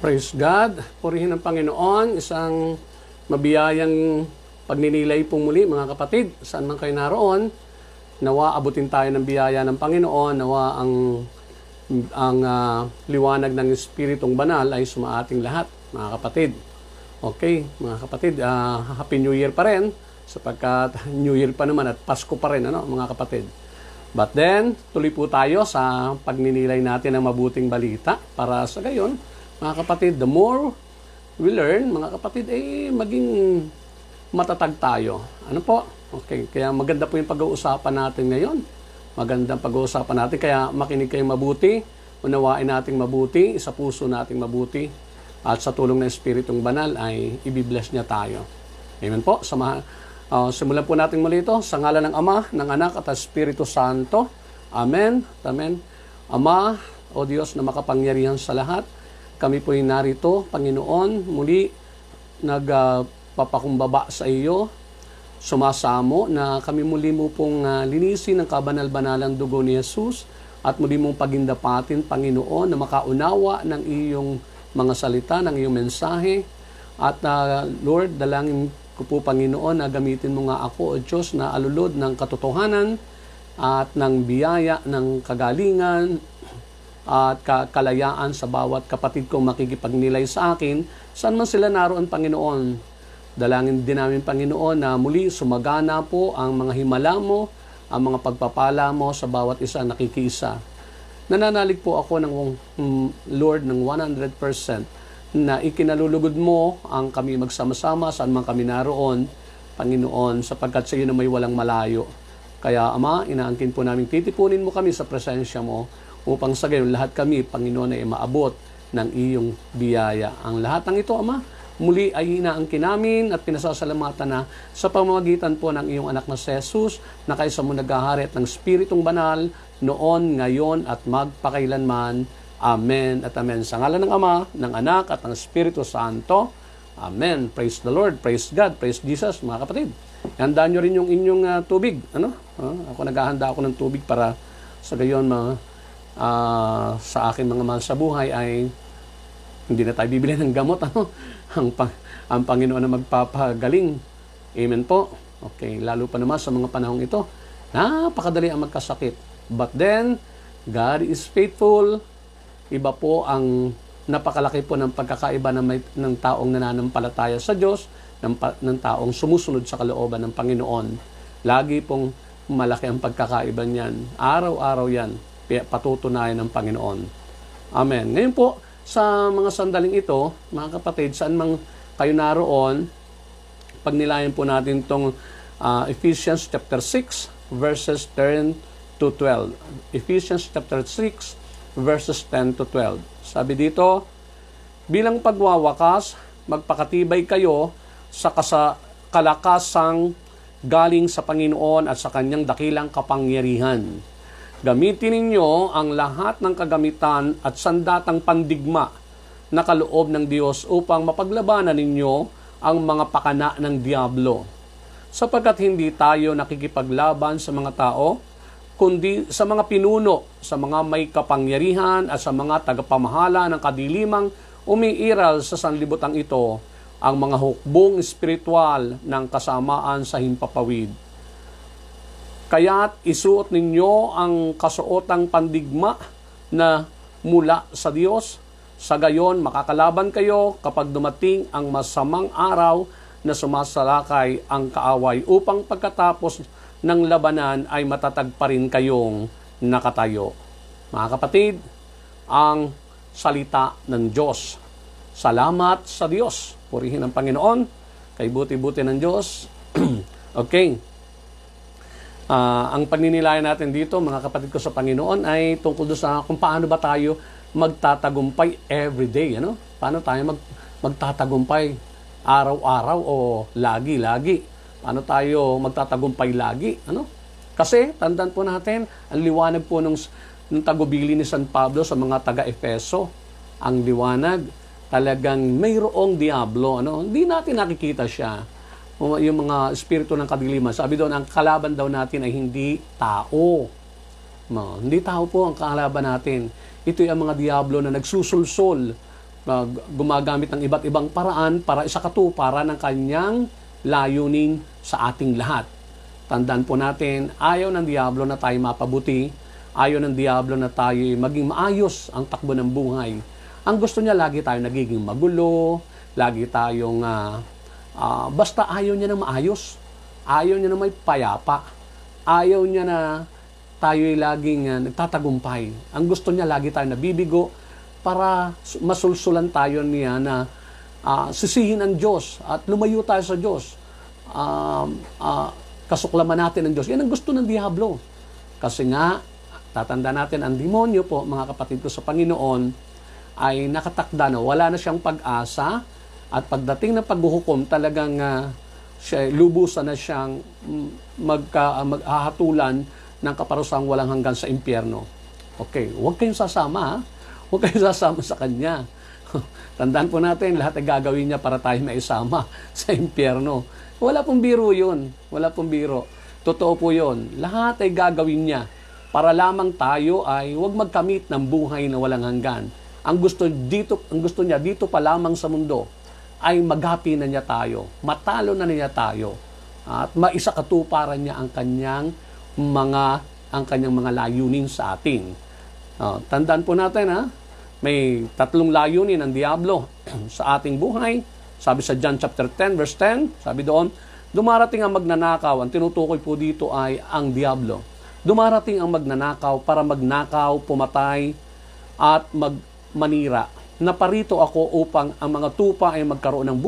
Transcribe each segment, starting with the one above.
Praise God. Purihin ang Panginoon. Isang mabiyayang pagninilay po muli mga kapatid. Saan man kayo naroon, nawa abutin tayo ng biyaya ng Panginoon. Nawa ang liwanag ng Espiritong Banal ay sumaating lahat mga kapatid. Okay, mga kapatid, Happy New Year pa rin sapagkat New Year pa naman at Pasko pa rin, mga kapatid. But then, tuloy po tayo sa pagninilay natin ng mabuting balita para sa gayon, mga kapatid, the more we learn, mga kapatid, maging matatag tayo. Ano po? Okay, kaya maganda po yung pag-uusapan natin ngayon. Magandang pag-uusapan natin, kaya makinig kayo mabuti, unawain nating mabuti, sa puso nating mabuti, at sa tulong ng Espiritong Banal ay ibibless niya tayo. Amen po. Simulan po natin muli ito sa ngalan ng Ama, ng Anak at Espiritu Santo. Amen. Amen. Ama, O Diyos na makapangyarihan sa lahat, kami po ay narito, Panginoon, muli nagpapakumbaba sa iyo, sumasamo na kami muli mo pong linisin ng kabanal-banalang dugo ni Jesus at muli mong pagindapatin, Panginoon, na makaunawa ng iyong mga salita, ng iyong mensahe. At Lord, dalangin ko po, Panginoon, na gamitin mo nga ako, O Diyos, na alulod ng katotohanan at ng biyaya ng kagalingan at kalayaan sa bawat kapatid kong makikipagnilay sa akin, saan man sila naroon, Panginoon. Dalangin din namin, Panginoon, na muli sumagana po ang mga himala mo, ang mga pagpapala mo sa bawat isa nakikiisa. Nananalig po ako ng Lord ng 100% na ikinalulugod mo ang kami magsama-sama saan man kami naroon, Panginoon, sapagkat sa iyo na may walang malayo. Kaya, Ama, inaangkin po namin titipunin mo kami sa presensya mo upang sa gayon lahat kami, Panginoon, ay maabot ng iyong biyaya. Ang lahat ng ito, Ama, muli ay inaangkin namin at pinasasalamatan na sa pamamagitan po ng iyong anak na si Jesus, na kaysa mo naghahari at ng Espiritong Banal, noon, ngayon, at magpakailanman. Amen at amen. Sa ngalan ng Ama, ng Anak, at ng Espiritu Santo. Amen. Praise the Lord. Praise God. Praise Jesus, mga kapatid. Handaan nyo rin yung inyong tubig. Ako naghahanda ako ng tubig para sa gayon, sa akin mga mahal sa buhay ay hindi na tayo bibili ng gamot. Ang Panginoon na magpapagaling. Amen po. Okay, lalo pa naman sa mga panahong ito, napakadali ang magkasakit. But then, God is faithful. Iba po ang napakalaki po ng pagkakaiba ng taong nananampalataya sa Diyos, ng taong sumusunod sa kalooban ng Panginoon. Lagi pong malaki ang pagkakaiba niyan. Araw-araw yan, patutunayan ng Panginoon. Amen. Ngayon po, sa mga sandaling ito, mga kapatid, saan mang kayo naroon, pagnilayan po natin itong Ephesians chapter 6, verses 10 to 12. Ephesians chapter 6, verses 10 to 12. Sabi dito, bilang pagwawakas, magpakatibay kayo sa kalakasang galing sa Panginoon at sa kanyang dakilang kapangyarihan. Gamitin ninyo ang lahat ng kagamitan at sandatang pandigma na kaloob ng Diyos upang mapaglabanan ninyo ang mga pakana ng diablo. Sapagkat hindi tayo nakikipaglaban sa mga tao, kundi sa mga pinuno, sa mga may kapangyarihan at sa mga tagapamahala ng kadilimang umiiral sa sanlibutan ito, ang mga hukbong espiritual ng kasamaan sa himpapawid. Kaya't isuot ninyo ang kasuotang pandigma na mula sa Diyos. Sa gayon, makakalaban kayo kapag dumating ang masamang araw na sumasalakay ang kaaway upang pagkatapos ng labanan ay matatag pa rin kayong nakatayo. Mga kapatid, ang salita ng Diyos. Salamat sa Diyos. Purihin ang Panginoon. Kay buti-buti ng Diyos. Okay. Ang pagninilayan natin dito, mga kapatid ko sa Panginoon, ay tungkol sa kung paano ba tayo magtatagumpay everyday. Paano tayo magtatagumpay araw-araw o lagi-lagi? Paano tayo magtatagumpay lagi? Kasi, tandaan po natin, ang liwanag po ng tagubili ni San Pablo sa mga taga-Efeso, ang liwanag, talagang mayroong diablo. Hindi natin nakikita siya. Yung mga espiritu ng kadiliman. Sabi doon, ang kalaban daw natin ay hindi tao. Hindi tao po ang kalaban natin. Ito ay ang mga diablo na nagsusulsol gumagamit ng iba't ibang paraan para isakatuparan ng kanyang layunin sa ating lahat. Tandaan po natin, ayaw ng Diablo na tayo mapabuti, ayaw ng Diablo na tayo maging maayos ang takbo ng buhay. Ang gusto niya, lagi tayo nagiging magulo, lagi tayong, basta ayaw niya na maayos, ayaw niya na may payapa, ayaw niya na tayo'y laging nagtatagumpay. Ang gusto niya, lagi tayo nabibigo para masulsulan tayo niya na sisihin ang Diyos at lumayo tayo sa Diyos. Kasuklaman natin ang Diyos. Yan ang gusto ng Diablo. Kasi nga, tatanda natin, ang demonyo po, mga kapatid ko sa Panginoon, ay nakatakda na, wala na siyang pag-asa, at pagdating ng paghuhukom, talagang siya, lubusan na siyang maghahatulan ng kaparusang walang hanggan sa impyerno. Okay, huwag kayong sasama, ha? Huwag kayong sasama sa kanya. Tandaan po natin, lahat ay gagawin niya para tayo maisama sa impyerno. Wala pong biro yun. Wala pong biro. Totoo po yun. Lahat ay gagawin niya para lamang tayo ay huwag magkamit ng buhay na walang hanggan. Ang gusto niya dito pa lamang sa mundo ay maghapi na niya tayo, matalo na niya tayo, at maisakatuparan niya ang kanyang mga layunin sa atin. Tandaan po natin, may 3 layunin ng Diablo sa ating buhay. Sabi sa John chapter 10 verse 10, sabi doon, dumarating ang magnanakaw. Ang tinutukoy po dito ay ang Diablo. Dumarating ang magnanakaw para magnakaw, pumatay, at manira. Naparito ako upang ang mga tupa ay magkaroon ng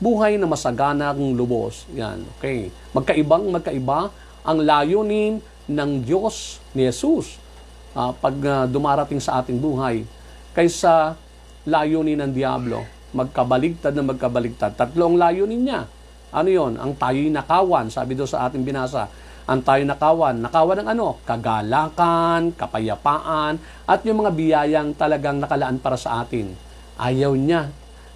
buhay na masaganang lubos. Yan, okay. Magkaiba ang layunin ng Diyos ni Jesus pag dumarating sa ating buhay kaysa layunin ng Diablo. Magkabaligtad. 3 ang layunin niya. Ano yon? Ang tayo'y nakawan. Sabi doon sa ating binasa, ang tayo'y nakawan. Nakawan ng ano? Kagalakan, kapayapaan, at yung mga biyayang talagang nakalaan para sa atin. Ayaw niya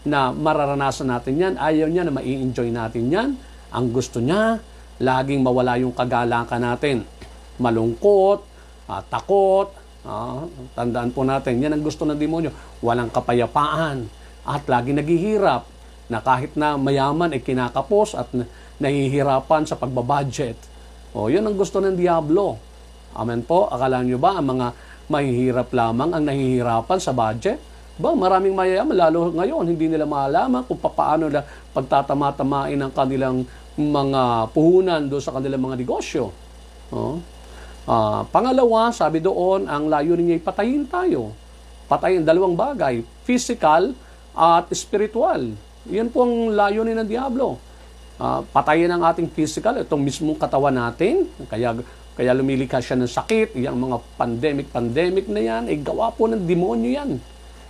na mararanasan natin yan. Ayaw niya na mai-enjoy natin yan. Ang gusto niya, laging mawala yung kagalakan natin. Malungkot, takot. Tandaan po natin, yan ang gusto ng demonyo. Walang kapayapaan. At lagi naghihirap na kahit na mayaman ay kinakapos at nahihirapan sa pagbabudget. Yun ang gusto ng Diablo. Amen po. Akala nyo ba ang mga mahihirap lamang ang nahihirapan sa budget? Maraming mayayaman, lalo ngayon, hindi nila malaman kung paano na pagtatama-tamain ang kanilang mga puhunan doon sa kanilang mga negosyo. Pangalawa, sabi doon, ang layunin niya ay patayin tayo. Patayin, 2 bagay, physical at spiritual. Yan po ang layunin ng Diablo. Patayin ang ating physical, itong mismong katawan natin, kaya lumilikha siya ng sakit, yung mga pandemic na yan, gawa po ng demonyo yan.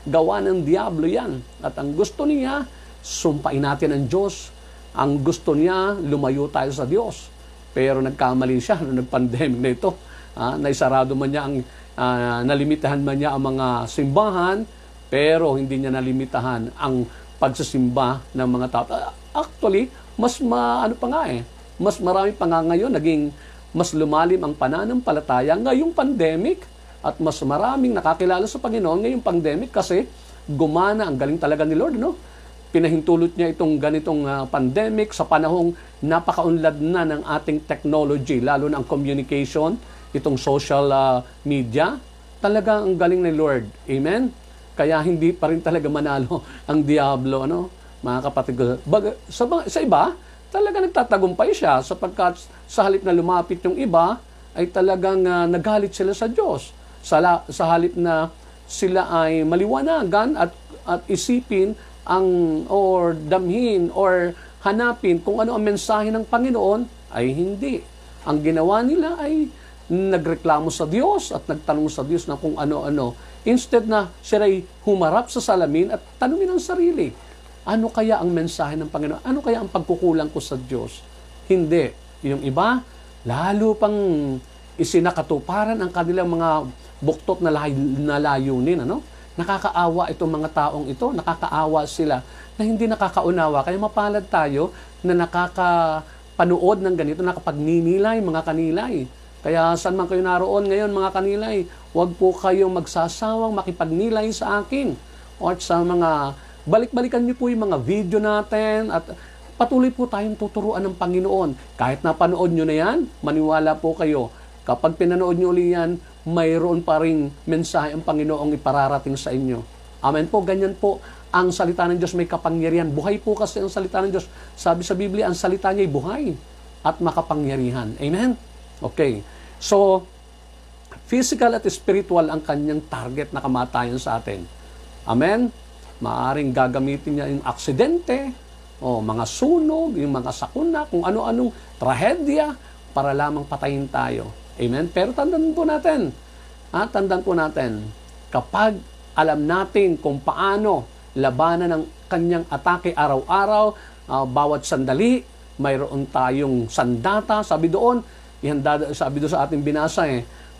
Gawa ng Diablo yan. At ang gusto niya, sumpain natin ang Diyos. Ang gusto niya, lumayo tayo sa Diyos. Pero nagkamali siya nung nag-pandemic na ito. Naisarado man niya nalimitahan man niya ang mga simbahan, pero hindi niya nalimitahan ang pagsisimba ng mga tao. Actually, mas marami pa nga ngayon, naging mas lumalim ang pananampalataya ngayong pandemic, at mas maraming nakakilala sa Panginoon ngayong pandemic kasi gumana, ang galing talaga ni Lord, no? Pinahintulot niya itong ganitong pandemic sa panahong napakaunlad na ng ating technology, lalo na ang communication, itong social media. Talaga ang galing ni Lord. Amen? Kaya hindi pa rin talaga manalo ang Diablo, mga kapatid ko. Sa iba, talaga nagtatagumpay siya sapagkat sa halip na lumapit yung iba, ay talagang nagalit sila sa Diyos. Sa halip na sila ay maliwanagan at isipin or damhin or hanapin kung ano ang mensahe ng Panginoon, ay hindi. Ang ginawa nila ay nagreklamo sa Diyos at nagtanong sa Diyos na kung ano-ano. Instead na sila ay humarap sa salamin at tanungin ang sarili, ano kaya ang mensahe ng Panginoon? Ano kaya ang pagkukulang ko sa Diyos? Hindi. Yung iba, lalo pang isinakatuparan ang kanilang mga buktot na layunin. Nakakaawa itong mga taong ito. Nakakaawa sila na hindi nakakaunawa. Kaya mapalad tayo na nakakapanood ng ganito, nakapagninilay, mga kanilay. Kaya saan man kayo naroon ngayon, mga kanilay, huwag po kayong magsasawang makipagnilay sa akin. o at sa mga balik-balikan niyo po yung mga video natin at patuloy po tayong tuturuan ng Panginoon. Kahit napanood nyo na yan, maniwala po kayo. Kapag pinanood nyo uli yan, mayroon pa rin mensahe ang Panginoong ipararating sa inyo. Amen po, ganyan po. Ang salita ng Diyos may kapangyarihan. Buhay po kasi ang salita ng Diyos. Sabi sa Biblia, ang salita niya ay buhay at makapangyarihan. Amen? Okay. So, physical at spiritual ang kanyang target na kamatayan sa atin. Amen? Maaring gagamitin niya yung aksidente, o mga sunog, yung mga sakuna, kung ano-anong trahedya para lamang patayin tayo. Amen? Pero tandaan po natin, kapag alam natin kung paano labanan ng kanyang atake araw-araw, bawat sandali, mayroon tayong sandata. Sabi doon sa ating binasa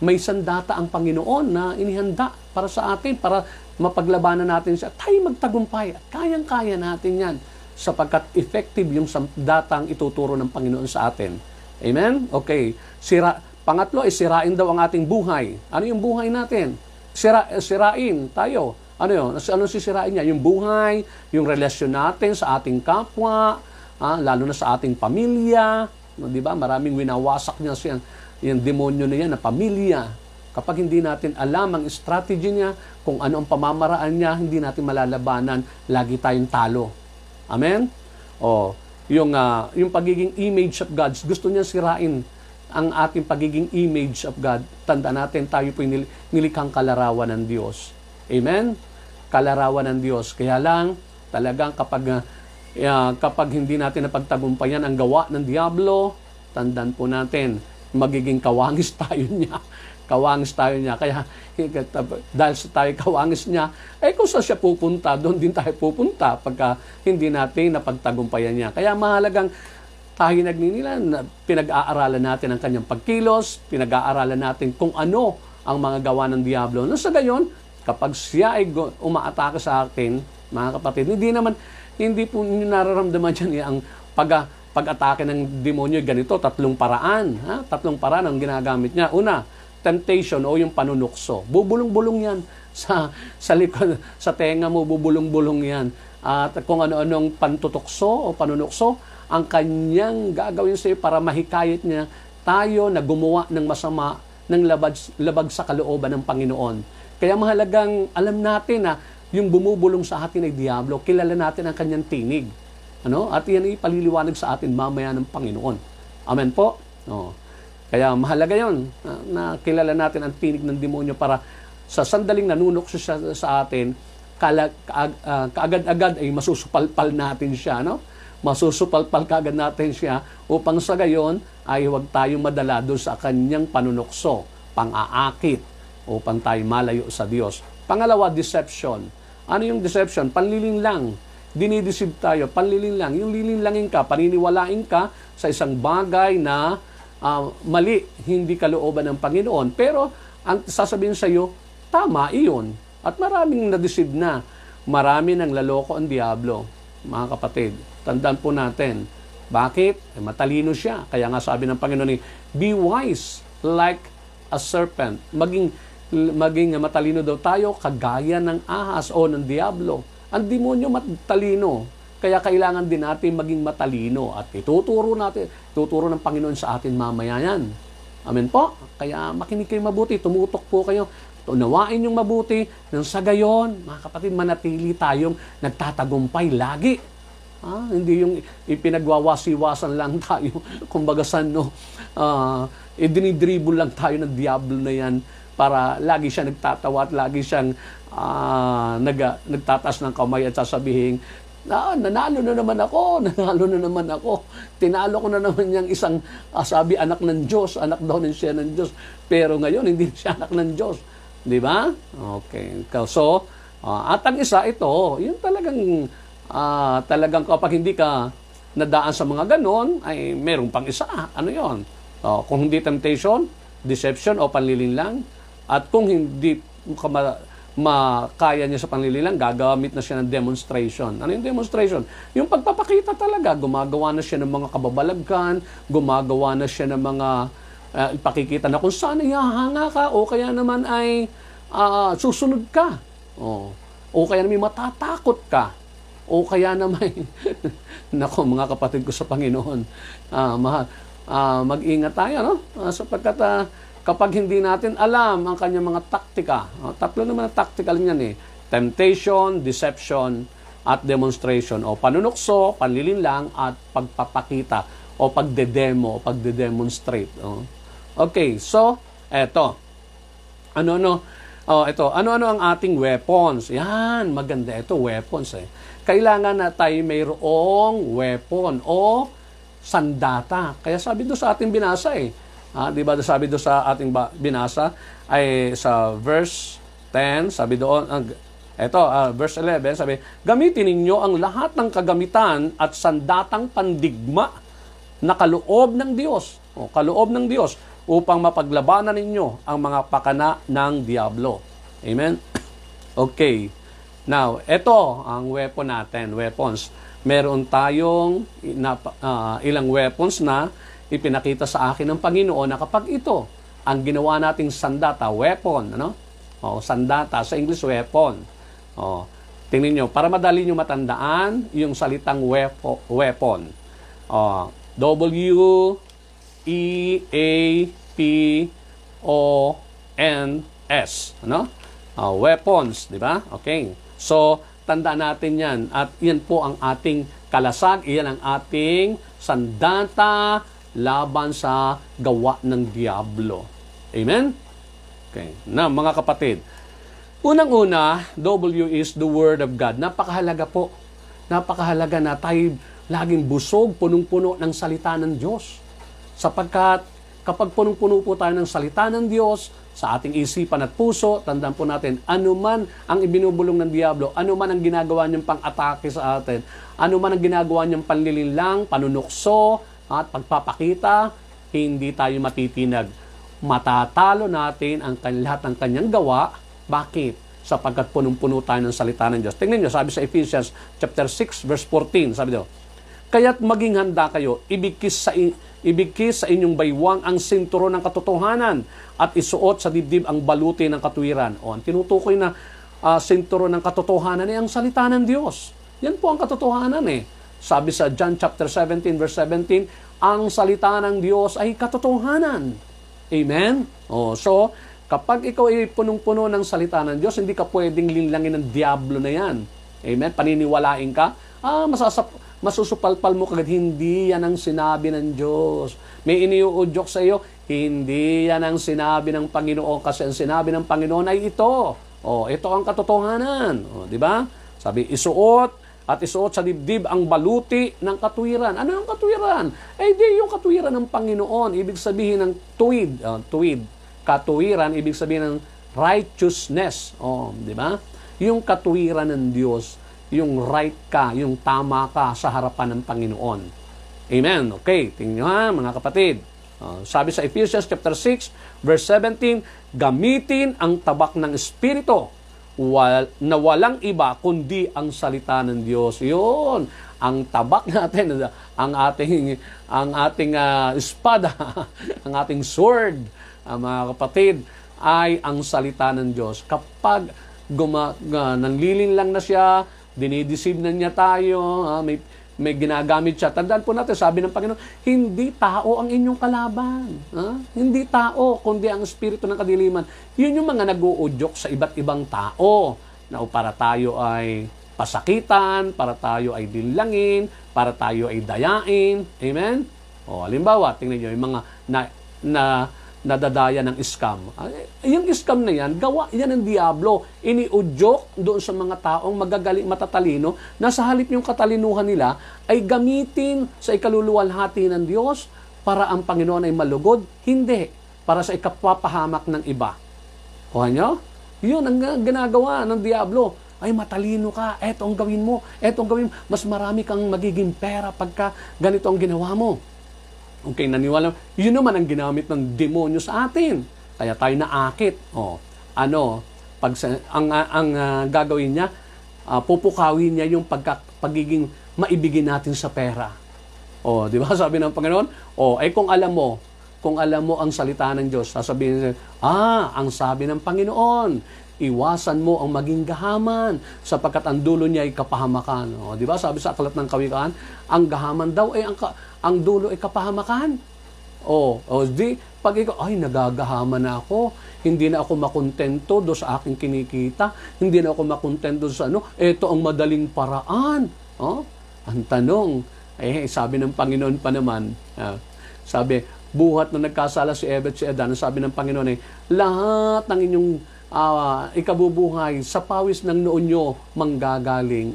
may sandata ang Panginoon na inihanda para sa atin, para mapaglabanan natin siya. Tayo magtagumpay at kayang-kaya natin yan, sapagkat effective yung datang ituturo ng Panginoon sa atin. Amen? Okay. Pangatlo ay sirain daw ang ating buhay. Ano yung buhay natin? Sirain tayo. Ano yun? Ano sisirain niya? Yung buhay, yung relasyon natin sa ating kapwa, lalo na sa ating pamilya. No, di ba? Maraming winawasak niya yung demonyo na yan na pamilya. Kapag hindi natin alam ang strategy niya, kung ano ang pamamaraan niya, hindi natin malalabanan, lagi tayong talo. Amen? Yung pagiging image of God, gusto niya sirain ang ating pagiging image of God. Tanda natin, tayo po nilikhang kalarawan ng Diyos. Amen? Kalarawan ng Diyos. Kaya lang, talagang kapag hindi natin napagtagumpayan ang gawa ng Diablo, tandaan po natin, magiging kawangis tayo niya. Kawangis tayo niya. Kaya dahil sa tayo kawangis niya, kung saan siya pupunta, doon din tayo pupunta pagka hindi natin napagtagumpayan niya. Kaya mahalagang tayo nagninilan, pinag-aaralan natin ang kanyang pagkilos, pinag-aaralan natin kung ano ang mga gawa ng Diablo. Sa gayon, kapag siya ay umaatake sa atin, mga kapatid, hindi po nararamdaman niya ang pag-atake ng demonyo ganito, tatlong paraan. Tatlong paraan ang ginagamit niya. Una, temptation o yung panunukso. Bubulong-bulong yan sa likod, sa tenga mo, bubulong-bulong yan. At kung ano-anong pantutukso o panunukso, ang kanyang gagawin sa iyo para mahikayat niya tayo na gumawa ng masama, ng labag sa kalooban ng Panginoon. Kaya mahalagang alam natin na yung bumubulong sa atin ay Diablo, kilala natin ang kanyang tinig. At yan ay paliliwanag sa atin mamaya ng Panginoon. Amen po? Kaya mahalaga yun na kilala natin ang tinig ng demonyo para sa sandaling nanunokso siya sa atin, kaagad-agad ay masusupalpal natin siya. Masusupalpal kaagad natin siya upang sa gayon ay huwag tayong madala doon sa kanyang panunokso, pang-aakit, upang tayo malayo sa Diyos. Pangalawa, deception. Ano yung deception? Panliling lang. Dinideceive tayo, panliling lang. Yung lilinlangin ka, paniniwalain ka sa isang bagay na mali, hindi kalooban ng Panginoon. Pero ang sasabihin sa iyo, tama iyon. At maraming na-deceive na. Marami nang laloko ang Diablo, mga kapatid. Tandaan po natin. Bakit? Matalino siya. Kaya nga sabi ng Panginoon, be wise like a serpent. Maging matalino daw tayo, kagaya ng ahas o ng Diablo. Ang demonyo matalino. Kaya kailangan din natin maging matalino at ituturo ng Panginoon sa atin mamaya yan. Amen po? Kaya makinig kayo mabuti, tumutok po kayo, unawain yung mabuti, nang sa gayon, mga kapatid, manatili tayong nagtatagumpay lagi. Hindi yung ipinagwawasiwasan lang tayo, kumbaga dinidribble lang tayo ng Diablo na yan para lagi siya nagtatawa at lagi siyang nagtataas ng kamay at sasabihin, nanalo na naman ako. Tinalo ko na naman yung isang, sabi, anak ng Diyos, anak daw siya ng Diyos. Pero ngayon, hindi siya anak ng Diyos. Di ba? Okay. So, at ang isa, ito, yung talagang kapag hindi ka nadaan sa mga ganon, ay merong pang isa. Ano yon? Kung hindi temptation, deception o panliling lang. At kung hindi ka makaya niya sa panlililang, gagamit na siya ng demonstration. Ano yung demonstration? Yung pagpapakita talaga. Gumagawa na siya ng mga kababalaghan, gumagawa na siya ng mga ipakikita na kung saan ihahanga ka o kaya naman ay susunod ka. O o kaya naman matatakot ka, o kaya naman, nako mga kapatid ko sa Panginoon, mag-ingat tayo, no? Sapagkat kapag hindi natin alam ang kanyang mga taktika, tatlo naman ang tactical niyan temptation, deception, at demonstration, o panunukso, panlilinlang, at pagpapakita, o pagdedemo, o pagdedemonstrate. Okay, so, eto. Ano-ano ang ating weapons? Yan, maganda ito, weapons Kailangan na tayo mayroong weapon o sandata. Kaya sabi doon sa ating binasa di ba sabi doon sa ating binasa ay sa verse 10, sabi doon, verse 11, sabi, gamitin ninyo ang lahat ng kagamitan at sandatang pandigma na kaloob ng Diyos, upang mapaglabanan ninyo ang mga pakana ng diablo. Amen? Okay. Now, ito ang weapon natin, weapons. Meron tayong ilang weapons na ipinakita sa akin ng Panginoon na kapag ito ang ginawa nating sandata, weapon, sandata, sa English weapon. Tingnan nyo, para madali nyo matandaan yung salitang weapon. W-E-A-P-O-N-S. Weapons, di ba? Okay. So, tandaan natin yan. At yan po ang ating kalasag. Iyan ang ating sandata laban sa gawa ng diablo. Amen? Okay. Now, mga kapatid, unang-una, W is the Word of God. Napakahalaga po. Napakahalaga na tayo laging busog, punong-puno ng salita ng Diyos. Sapagkat kapag punong-puno po tayo ng salita ng Diyos, sa ating isipan at puso, tandaan po natin, anuman ang ibinubulong ng diablo, anuman ang ginagawa niyang pang-atake sa atin, anuman ang ginagawa niyang panlilinlang, panunukso, at pagpapakita, hindi tayo matitinag. Matatalo natin ang lahat ng kanyang gawa. Bakit? Sapagkat punong-puno tayo ng salita ng Diyos. Tingnan niyo, sabi sa Ephesians chapter 6, verse 14, sabi daw, kaya't maging handa kayo, ibigkis sa inyong baywang ang sinturo ng katotohanan at isuot sa dibdib ang baluti ng katwiran. Ang tinutukoy na sinturo ng katotohanan ay ang salita ng Diyos. Yan po ang katotohanan Sabi sa John chapter 17, verse 17, ang salita ng Diyos ay katotohanan. Amen? So, kapag ikaw ay punong-puno ng salita ng Diyos, hindi ka pwedeng linlangin ng diablo na yan. Amen? Paniniwalain ka, masusupalpal mo kagad, hindi yan ang sinabi ng Diyos. May iniuudyok sa iyo, hindi yan ang sinabi ng Panginoon, kasi ang sinabi ng Panginoon ay ito. Ito ang katotohanan. Di ba? Sabi, isuot sa dibdib ang baluti ng katwiran. Ano ang katwiran? Di yung katwiran ng Panginoon. Ibig sabihin ng tuwid. Katwiran, ibig sabihin ng righteousness. Di ba? Yung katwiran ng Diyos, yung right ka, yung tama ka sa harapan ng Panginoon. Amen. Okay, tingnan nyo mga kapatid. Sabi sa Ephesians chapter 6, verse 17, gamitin ang tabak ng Espiritu na walang iba kundi ang salita ng Diyos. Yun, ang tabak natin, ang ating espada, ang ating sword, mga kapatid, ay ang salita ng Diyos. Kapag nanlilinlang na siya, dinideceive na niya tayo, may ginagamit siya. Tandaan po natin, sabi ng Panginoon, hindi tao ang inyong kalaban. Hindi tao, kundi ang espiritu ng kadiliman. Yun yung mga nag-uudyok sa iba't ibang tao na para tayo ay pasakitan, para tayo ay dinlangin, para tayo ay dayain. Amen? Halimbawa, tingnan nyo, yung mga nadadaya ng scam. Yung scam na yan, gawa yan ng diablo. Iniudyok doon sa mga taong magagaling, matatalino, na sa halip yung katalinuhan nila ay gamitin sa ikaluluwalhati ng Diyos para ang Panginoon ay malugod. Hindi. Para sa ikapapahamak ng iba. Kuha nyo? Yun ang ginagawa ng diablo. Ay, matalino ka. Eto ang gawin mo. Eto ang gawin mo. Mas marami kang magiging pera pagka ganito ang ginawa mo. Okay, naniwala. Yun naman ang ginamit ng demonyo sa atin. Kaya tayo naakit. Ang gagawin niya, pupukawin niya yung pagiging maibigin natin sa pera. Di ba? Sabi ng Panginoon, kung alam mo ang salita ng Diyos, sasabihin niya, ang sabi ng Panginoon, iwasan mo ang maging gahaman sapagkat ang dulo niya ay kapahamakan. O, di ba? Sabi sa Aklat ng Kawikaan, ang gahaman daw ay ang dulo ay kapahamakan. Di, pag ikaw, ay, nagagahaman na ako, hindi na ako makontento do sa aking kinikita, hindi na ako makontento sa ito ang madaling paraan. Ang tanong, sabi ng Panginoon pa naman, sabi, buhat na nagkasala si Eva at si Adan, sabi ng Panginoon lahat ng inyong ikabubuhay sa pawis ng noon nyo manggagaling.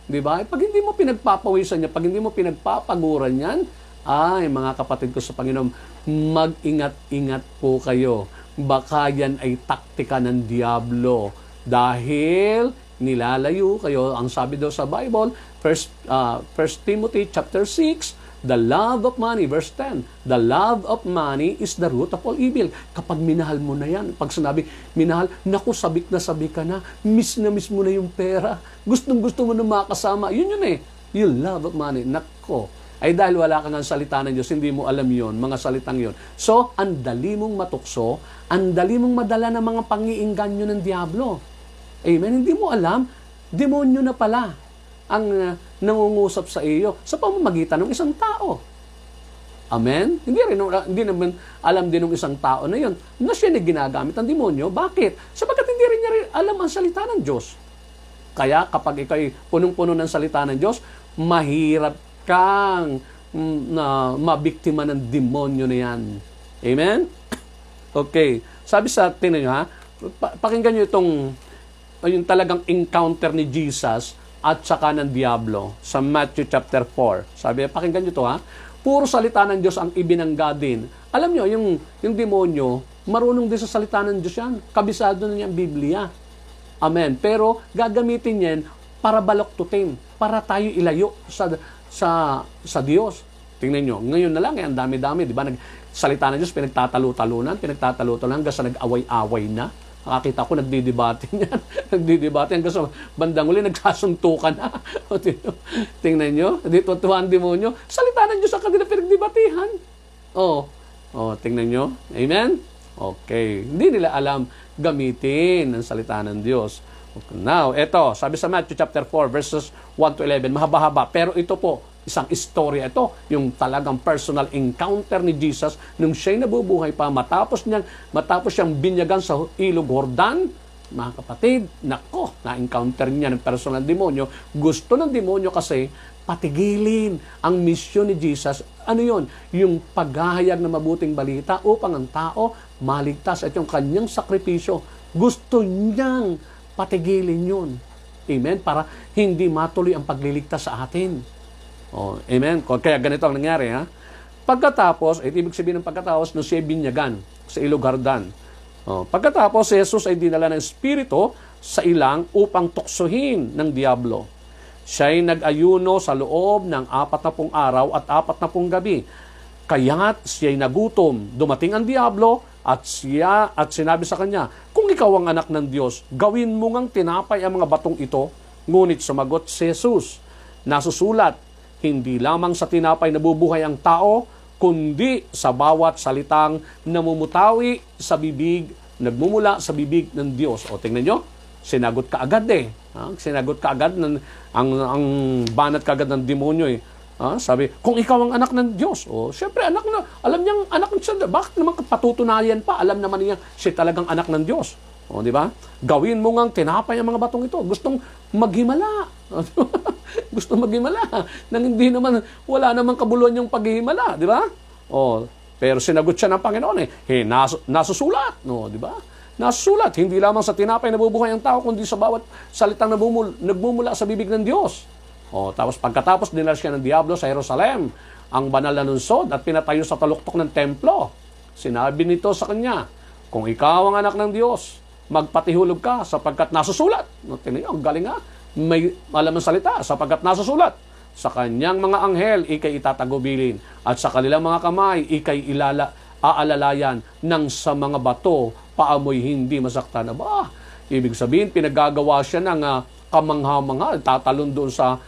Di ba? Pag hindi mo pinagpapawisan yan, pag hindi mo pinagpapaguran yan, ay, mga kapatid ko sa Panginoon, mag-ingat-ingat po kayo. Baka yan ay taktika ng Diablo. Dahil nilalayo kayo, ang sabi daw sa Bible, 1 Timothy chapter 6, the love of money, verse 10, the love of money is the root of all evil. Kapag minahal mo na yan, pag sinabi, minahal, naku, sabik na sabik ka na, miss mo na yung pera, gustong-gusto mo na makasama, yun you love of money, nako. Ay dahil wala kang salita ng Diyos, hindi mo alam yon, mga salitang yon. So, ang dali mong matukso, ang dali mong madala ng mga pangiingganyo ng Diablo. Amen? Hindi mo alam, demonyo na pala ang nangungusap sa iyo sa pamamagitan ng isang tao. Amen? Hindi naman alam din ng isang tao na yon na siya na ginagamit ng demonyo. Bakit? Sapagkat hindi rin niya alam ang salita ng Diyos. Kaya kapag ikaw'y punong-puno ng salita ng Diyos, mahirap kang mabiktima ng demonyo na yan. Amen? Okay. Sabi sa atin nyo, pakinggan nyo yung talagang encounter ni Jesus at saka ng Diablo sa Matthew chapter 4. Sabi, pakinggan nyo to puro salita ng Diyos ang ibinangga din. Alam nyo, yung demonyo, marunong din sa salita ng Diyos yan. Kabisado na niya ang Biblia. Amen. Pero gagamitin yan para baloktutin, para tayo ilayo sa Diyos. Tingnan nyo, ngayon na lang, ang dami-dami, di ba? Salita ng Diyos, pinagtatalo-talunan hanggang sa nag-away-away na. Nakakita ko, nagdidebate niyan. Nagdidebate hanggang sa bandang uli, nagsasuntukan na. Tingnan nyo, dito tuwan demonyo. Salita ng Diyos ang kanila pinagdebatihan. Tingnan nyo. Amen? Okay. Hindi nila alam gamitin ang salita ng Diyos. Now, ito, sabi sa Matthew chapter 4, verses 1 to 11, mahaba-haba. Pero ito po, isang istorya ito, yung talagang personal encounter ni Jesus nung siya'y nabubuhay pa, matapos siyang binyagan sa ilog Jordan. Mga kapatid, nako, na-encounter niya ng personal demonyo. Gusto ng demonyo kasi patigilin ang misyon ni Jesus. Ano yun? Yung paghahayag ng mabuting balita upang ang tao maligtas at yung kanyang sakripisyo. Gusto niyang patigilin yun. Amen? Para hindi matuloy ang pagliligtas sa atin. Amen? Kaya ganito ang nangyari, Pagkatapos, ibig sabihin ng pagkatapos, nung siya binyagan sa ilog Jordan. Pagkatapos, si Jesus ay dinala ng Espiritu sa ilang upang tuksohin ng Diablo. Siya ay nag-ayuno sa loob ng 40 araw at 40 gabi. Kaya't siya ay nagutom. Dumating ang Diablo at sinabi sa kanya, kung ikaw ang anak ng Diyos, gawin mo ngang tinapay ang mga batong ito. Ngunit sumagot si Jesus, nasusulat, hindi lamang sa tinapay nabubuhay ang tao, kundi sa bawat salitang namumutawi sa bibig, nagmumula sa bibig ng Diyos. Tingnan nyo, sinagot ka agad Sinagot ka agad, ang banat ka agad ng demonyo sabi, kung ikaw ang anak ng Diyos, syempre anak na, alam niyang anak ng Diyos, bakit naman patutunayan pa? Alam naman niya siya talagang anak ng Diyos. Di ba? Gawin mo ngang tinapay ang mga batong ito. Gustong maghimala. Gustong maghimala. Nang hindi naman, wala naman kabuluhan yung paghihimala. Di ba? Pero sinagot siya ng Panginoon nasusulat. Di ba? Nasusulat. Hindi lamang sa tinapay nabubuhay ang tao, kundi sa bawat salitang nagmumula sa bibig ng Diyos. Tapos pagkatapos dinala siya ng Diablo sa Jerusalem, ang banal na lungsod, at pinatayo sa taluktok ng templo. Sinabi nito sa kanya, kung ikaw ang anak ng Diyos, magpatihulog ka sapagkat nasusulat. Tingnan niyo, ang galing may alam ng salita, sapagkat nasusulat. Sa kanyang mga anghel, ikay itatagubilin, at sa kanilang mga kamay, ikay aalalayan ng sa mga bato, paamoy hindi masaktan. Ibig sabihin, pinagagawa siya ng kamangha-mangha, tatalon doon sa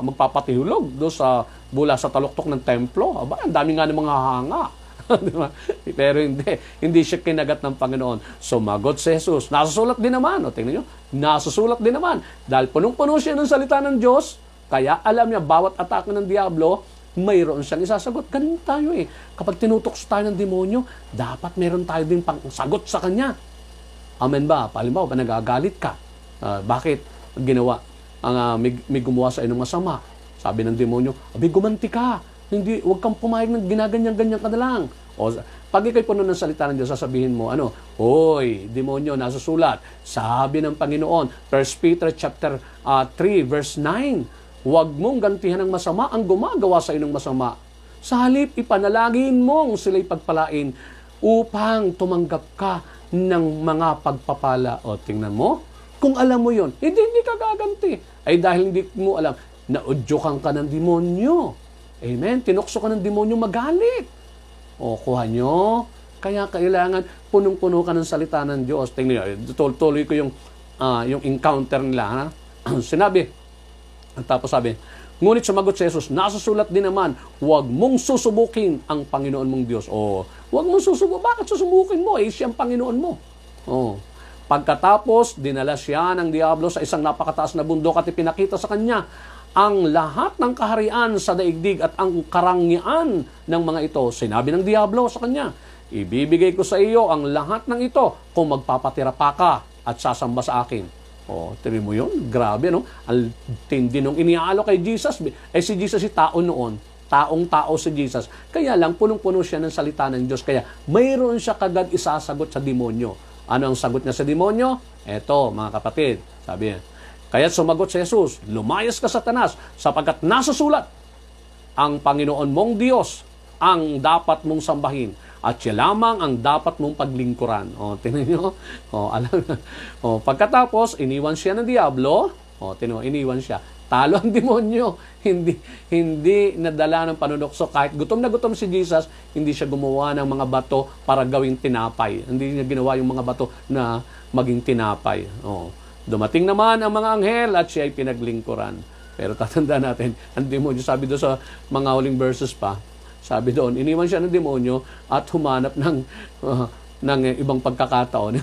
magpapatihulog doon sa bula sa taluktok ng templo. Ang dami nga ng mga hanga. Di ba? Pero hindi siya kinagat ng Panginoon. Sumagot si Jesus. Nasusulat din naman. O, tingnan nyo, nasusulat din naman. Dahil punong-puno siya ng salita ng Diyos, kaya alam niya, bawat atake ng Diablo, mayroon siyang isasagot. Ganun tayo eh. Kapag tinutokso tayo ng demonyo, dapat meron tayo din pang sagot sa kanya. Amen ba? Halimbawa, nagagalit ka. Bakit ginawa? May gumawa sa inong masama. Sabi ng demonyo, abi, gumanti ka. Hindi, huwag kang pumayag ng ginaganyan-ganyan ka na lang. O, pag ikaw'y puno ng salita ng Diyos, sasabihin mo, Hoy, demonyo, nasusulat. Sabi ng Panginoon, 1 Peter chapter 3, verse 9, huwag mong gantihan ng masama ang gumagawa sa inong masama. Sa halip, ipanalangin mong sila'y pagpalain upang tumanggap ka ng mga pagpapala. O, tingnan mo. Kung alam mo yon, hindi ka gaganti. Ay dahil hindi mo alam, naudyukan ka ng demonyo. Amen? Tinukso ka ng demonyo, magalit. O, kuha nyo. Kaya kailangan punong-puno ka ng salita ng Diyos. Tingnan nyo, tuloy ko yung encounter nila. Ha? Sinabi, at tapos sabi, ngunit sumagot si Jesus, nasusulat din naman, huwag mong susubukin ang Panginoon mong Diyos. O, huwag mong susubukin. Bakit susubukin mo? Siya ang Panginoon mo. O, pagkatapos, dinala siya ng Diablo sa isang napakataas na bundok at ipinakita sa kanya ang lahat ng kaharian sa daigdig at ang karangyaan ng mga ito. Sinabi ng Diablo sa kanya, ibibigay ko sa iyo ang lahat ng ito kung magpapatira pa ka at sasamba sa akin. O, tiri mo yun? Grabe, no? Ang tindi nung inialo kay Jesus. Si Jesus si tao noon. Taong-tao si Jesus. Kaya lang, punong-puno siya ng salita ng Diyos. Kaya mayroon siya kagad isasagot sa demonyo. Ano ang sagot niya sa demonyo? Eto, mga kapatid. Sabi niya, kaya sumagot si Jesus, lumayas ka, Satanas, sapagkat nasusulat, ang Panginoon mong Diyos ang dapat mong sambahin at siya lamang ang dapat mong paglingkuran. O, tingnan nyo. O, alam na. O, pagkatapos, iniwan siya ng Diablo. O, iniwan siya. Talo ang demonyo. Hindi nadala ng panunokso. Kahit gutom na gutom si Jesus, hindi siya gumawa ng mga bato para gawing tinapay. Hindi niya ginawa yung mga bato na maging tinapay. O, dumating naman ang mga anghel at siya ay pinaglingkuran. Pero tatanda natin, ang demonyo, sabi doon sa mga huling verses pa, sabi doon, iniwan siya ng demonyo at humanap ng ibang pagkakataon.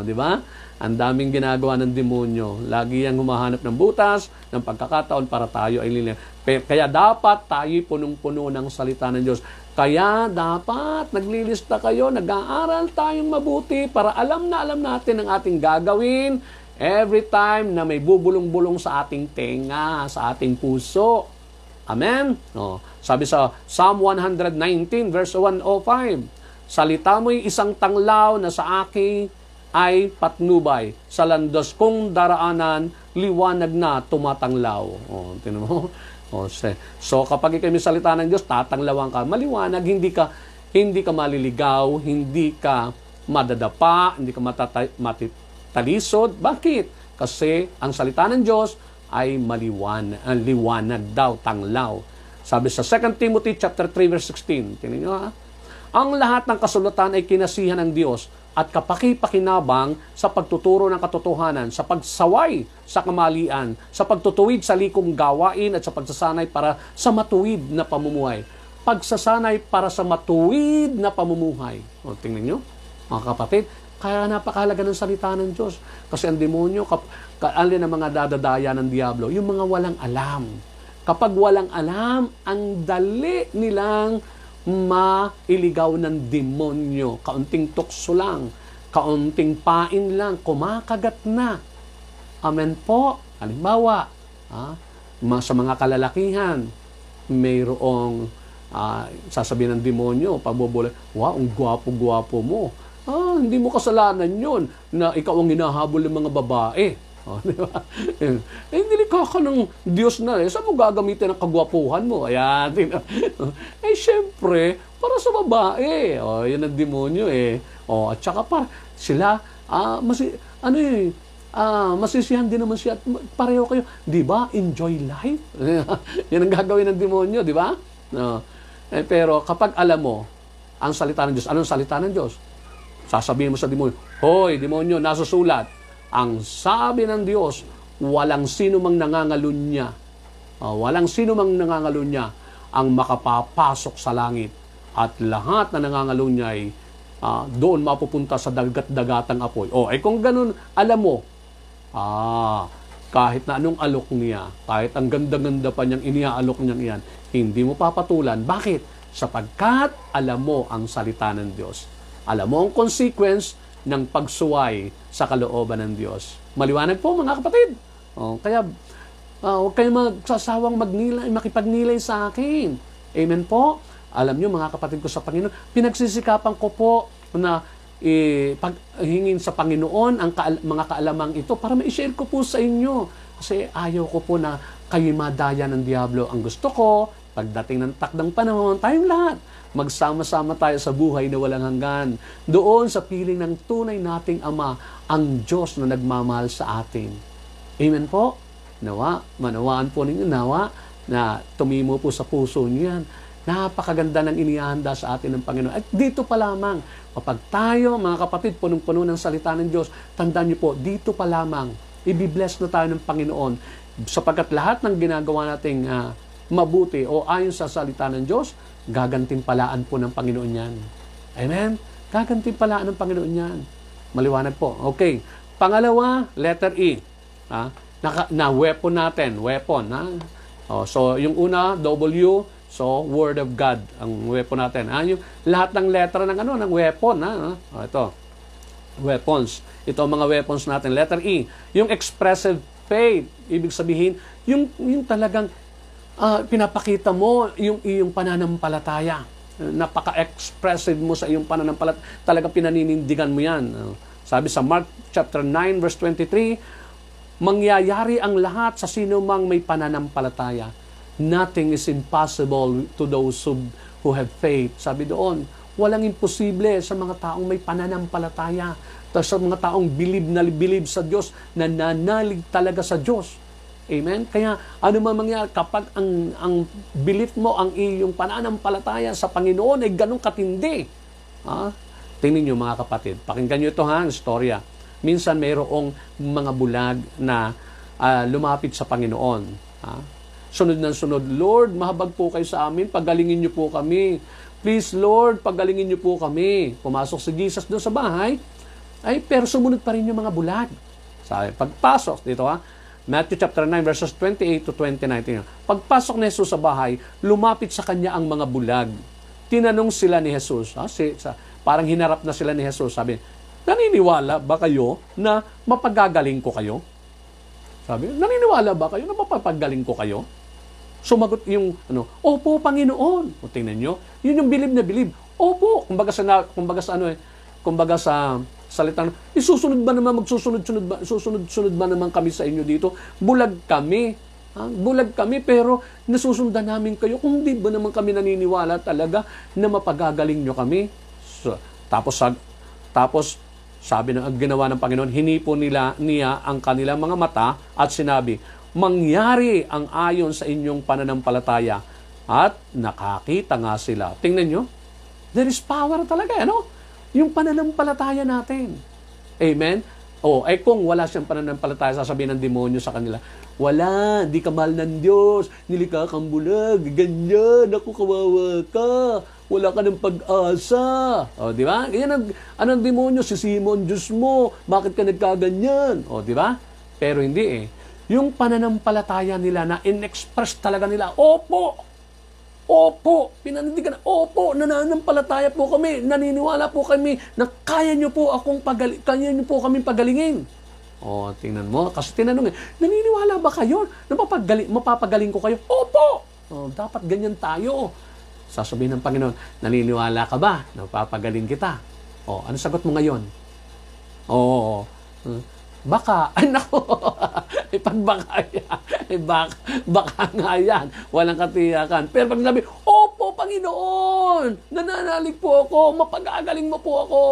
Di ba? Ang daming ginagawa ng demonyo. Lagi yang humahanap ng butas, ng pagkakataon para tayo ay lilim. Kaya dapat tayo punong-puno ng salita ng Diyos. Kaya dapat naglilista kayo, nag-aaral tayong mabuti para alam natin ang ating gagawin every time na may bubulong-bulong sa ating tenga, sa ating puso. Amen? O, sabi sa Psalm 119 verse 105, salita mo'y isang tanglaw na sa akin ay patnubay. Sa landas kong daraanan, liwanag na tumatanglaw. O, tinan mo? O, so, kapag ikaw may salita ng Diyos, tatanglawan ka. Maliwanag, hindi ka maliligaw, hindi ka madadapa, hindi ka matitalisod. Bakit? Kasi ang salita ng Diyos ay liwanag daw, tanglaw. Sabi sa 2 Timothy chapter 3 verse 16, tingnan nyo ha, ang lahat ng kasulatan ay kinasihan ng Diyos at kapaki-pakinabang sa pagtuturo ng katotohanan, sa pagsaway sa kamalian, sa pagtutuwid sa likom gawain at sa pagsasanay para sa matuwid na pamumuhay. Pagsasanay para sa matuwid na pamumuhay. O, tingnan nyo, mga kapatid, kaya napakahalaga ng salita ng Diyos. Kasi ang demonyo, alin ang mga dadadaya ng Diablo? Yung mga walang alam. Kapag walang alam, ang dali nilang mailigaw ng demonyo. Kaunting tukso lang, kaunting pain lang, kumakagat na. Amen po. Halimbawa, sa mga kalalakihan, mayroong sasabihin ng demonyo, pagbubulay, wow, ang gwapo-gwapo mo. Hindi mo kasalanan yun na ikaw ang hinahabol ng mga babae. Di ba? Nilikha ka ng Diyos na saan mo gagamitin ang kagwapuhan mo? Ayan. Siyempre, para sa babae. Yan ang demonyo at saka sila, masisihan din naman siya at pareho kayo. Di ba? Enjoy life. Yan ang gagawin ng demonyo, di ba? Pero kapag alam mo ang salita ng Diyos, anong salita ng Diyos? Sasabihin mo sa demonyo, hoy, demonyo, nasusulat, ang sabi ng Diyos, walang sino mang nangangalunya. Walang sino mang nangangalunya ang makapapasok sa langit at lahat na nangangalo niya ay doon mapupunta sa dagat-dagatang apoy. Kung ganun, alam mo, kahit na anong alok niya, kahit ang ganda-ganda pa niyang iniaalok niyang iyan, hindi mo papatulan. Bakit? Sapagkat alam mo ang salita ng Diyos. Alam mo ang consequence ng pagsuway sa kalooban ng Diyos. Maliwanag po, mga kapatid. Kaya, huwag kayong magsasawang makipagnilay sa akin. Amen po? Alam niyo, mga kapatid ko sa Panginoon, pinagsisikapan ko po na paghingin sa Panginoon ang mga kaalamang ito para ma-share ko po sa inyo. Kasi ayaw ko po na kayo madaya ng Diablo. Ang gusto ko, pagdating ng takdang panahon, tayong lahat, magsama-sama tayo sa buhay na walang hanggan. Doon sa piling ng tunay nating Ama, ang Diyos na nagmamahal sa atin. Amen po? Manawaan po ninyo, na tumimo po sa puso niyo yan. Napakaganda ng inihahanda sa atin ng Panginoon. At dito pa lamang, kapag tayo, mga kapatid, punong-puno ng salita ng Diyos, tandaan niyo po, dito pa lamang, ibibless na tayo ng Panginoon. Sapagkat lahat ng ginagawa nating mabuti o ayon sa salita ng Diyos, gagantimpalaan po ng Panginoon yan. Amen? Gagantimpalaan ng Panginoon yan. Maliwanag po. Okay. Pangalawa, letter E. Na weapon natin. Weapon. So, yung una, W. So, Word of God, ang weapon natin. Yung lahat ng letra ng weapon. Ito, weapons. Ito ang mga weapons natin. Letter E, yung expressive faith. Ibig sabihin, yung talagang pinapakita mo yung iyong pananampalataya. Napaka-expressive mo sa iyong pananampalataya. Talagang pinaninindigan mo yan. Sabi sa Mark chapter 9, verse 23, mangyayari ang lahat sa sino mang may pananampalataya. Nothing is impossible to those who have faith. Sabi doon, walang imposible sa mga taong may pananampalataya. Sa mga taong believe sa Diyos, nananalig talaga sa Diyos. Amen? Kaya ano man mangyari, kapag ang belief mo, ang iyong pananampalataya sa Panginoon ay ganun katindi. Tingnan nyo mga kapatid, pakinggan nyo ito istorya. Minsan mayroong mga bulag na lumapit sa Panginoon. Sunod ng sunod, Lord, mahabag po kayo sa amin, pagalingin niyo po kami. Please, Lord, pagalingin niyo po kami. Pumasok si Jesus doon sa bahay, pero sumunod pa rin yung mga bulag. Sabi, pagpasok, dito Matthew chapter 9, verses 28 to 29. Pagpasok ni Jesus sa bahay, lumapit sa kanya ang mga bulag. Tinanong sila ni Jesus, parang hinarap na sila ni Jesus, sabi, naniniwala ba kayo na mapagagaling ko kayo? Sabi, naniniwala ba kayo na mapapagaling ko kayo? Sumagot yung, opo, Panginoon. O tingnan nyo, yun yung bilib na bilib. Opo, kumbaga sa salita, susunod ba naman, susunod ba naman kami sa inyo dito? Bulag kami. Bulag kami, pero nasusundan namin kayo. Kung di ba naman kami naniniwala talaga na mapagagaling nyo kami? Tapos sabi ng ginawa ng Panginoon, hinipo niya ang kanilang mga mata at sinabi, mangyari ang ayon sa inyong pananampalataya. At nakakita nga sila. Tingnan nyo, there is power talaga, yung pananampalataya natin. Amen? Kung wala siyang pananampalataya, sasabihin ng demonyo sa kanila, wala, di ka mahal ng Diyos, nilikha kang bulag, ganyan, ako kawawa ka, wala ka ng pag-asa. Di ba? Ganyan ang demonyo, si Simon, Diyos mo, bakit ka nagkaganyan? Di ba? Pero hindi Yung pananampalataya nila na in-express talaga nila, opo, pinanindigan, opo, nananampalataya po kami, naniniwala po kami na kaya niyo po kaming pagalingin. Tingnan mo, kasi tinanong naniniwala ba kayo na mapapagaling ko kayo? Opo! Dapat ganyan tayo. Sasabihin ng Panginoon, naniniwala ka ba na mapapagaling kita? Ano sagot mo ngayon? Baka, pagbaka yan, baka nga yan, walang katiyakan. Pero pag sabi, opo, Panginoon, nananalig po ako, mapag-aagaling mo po ako.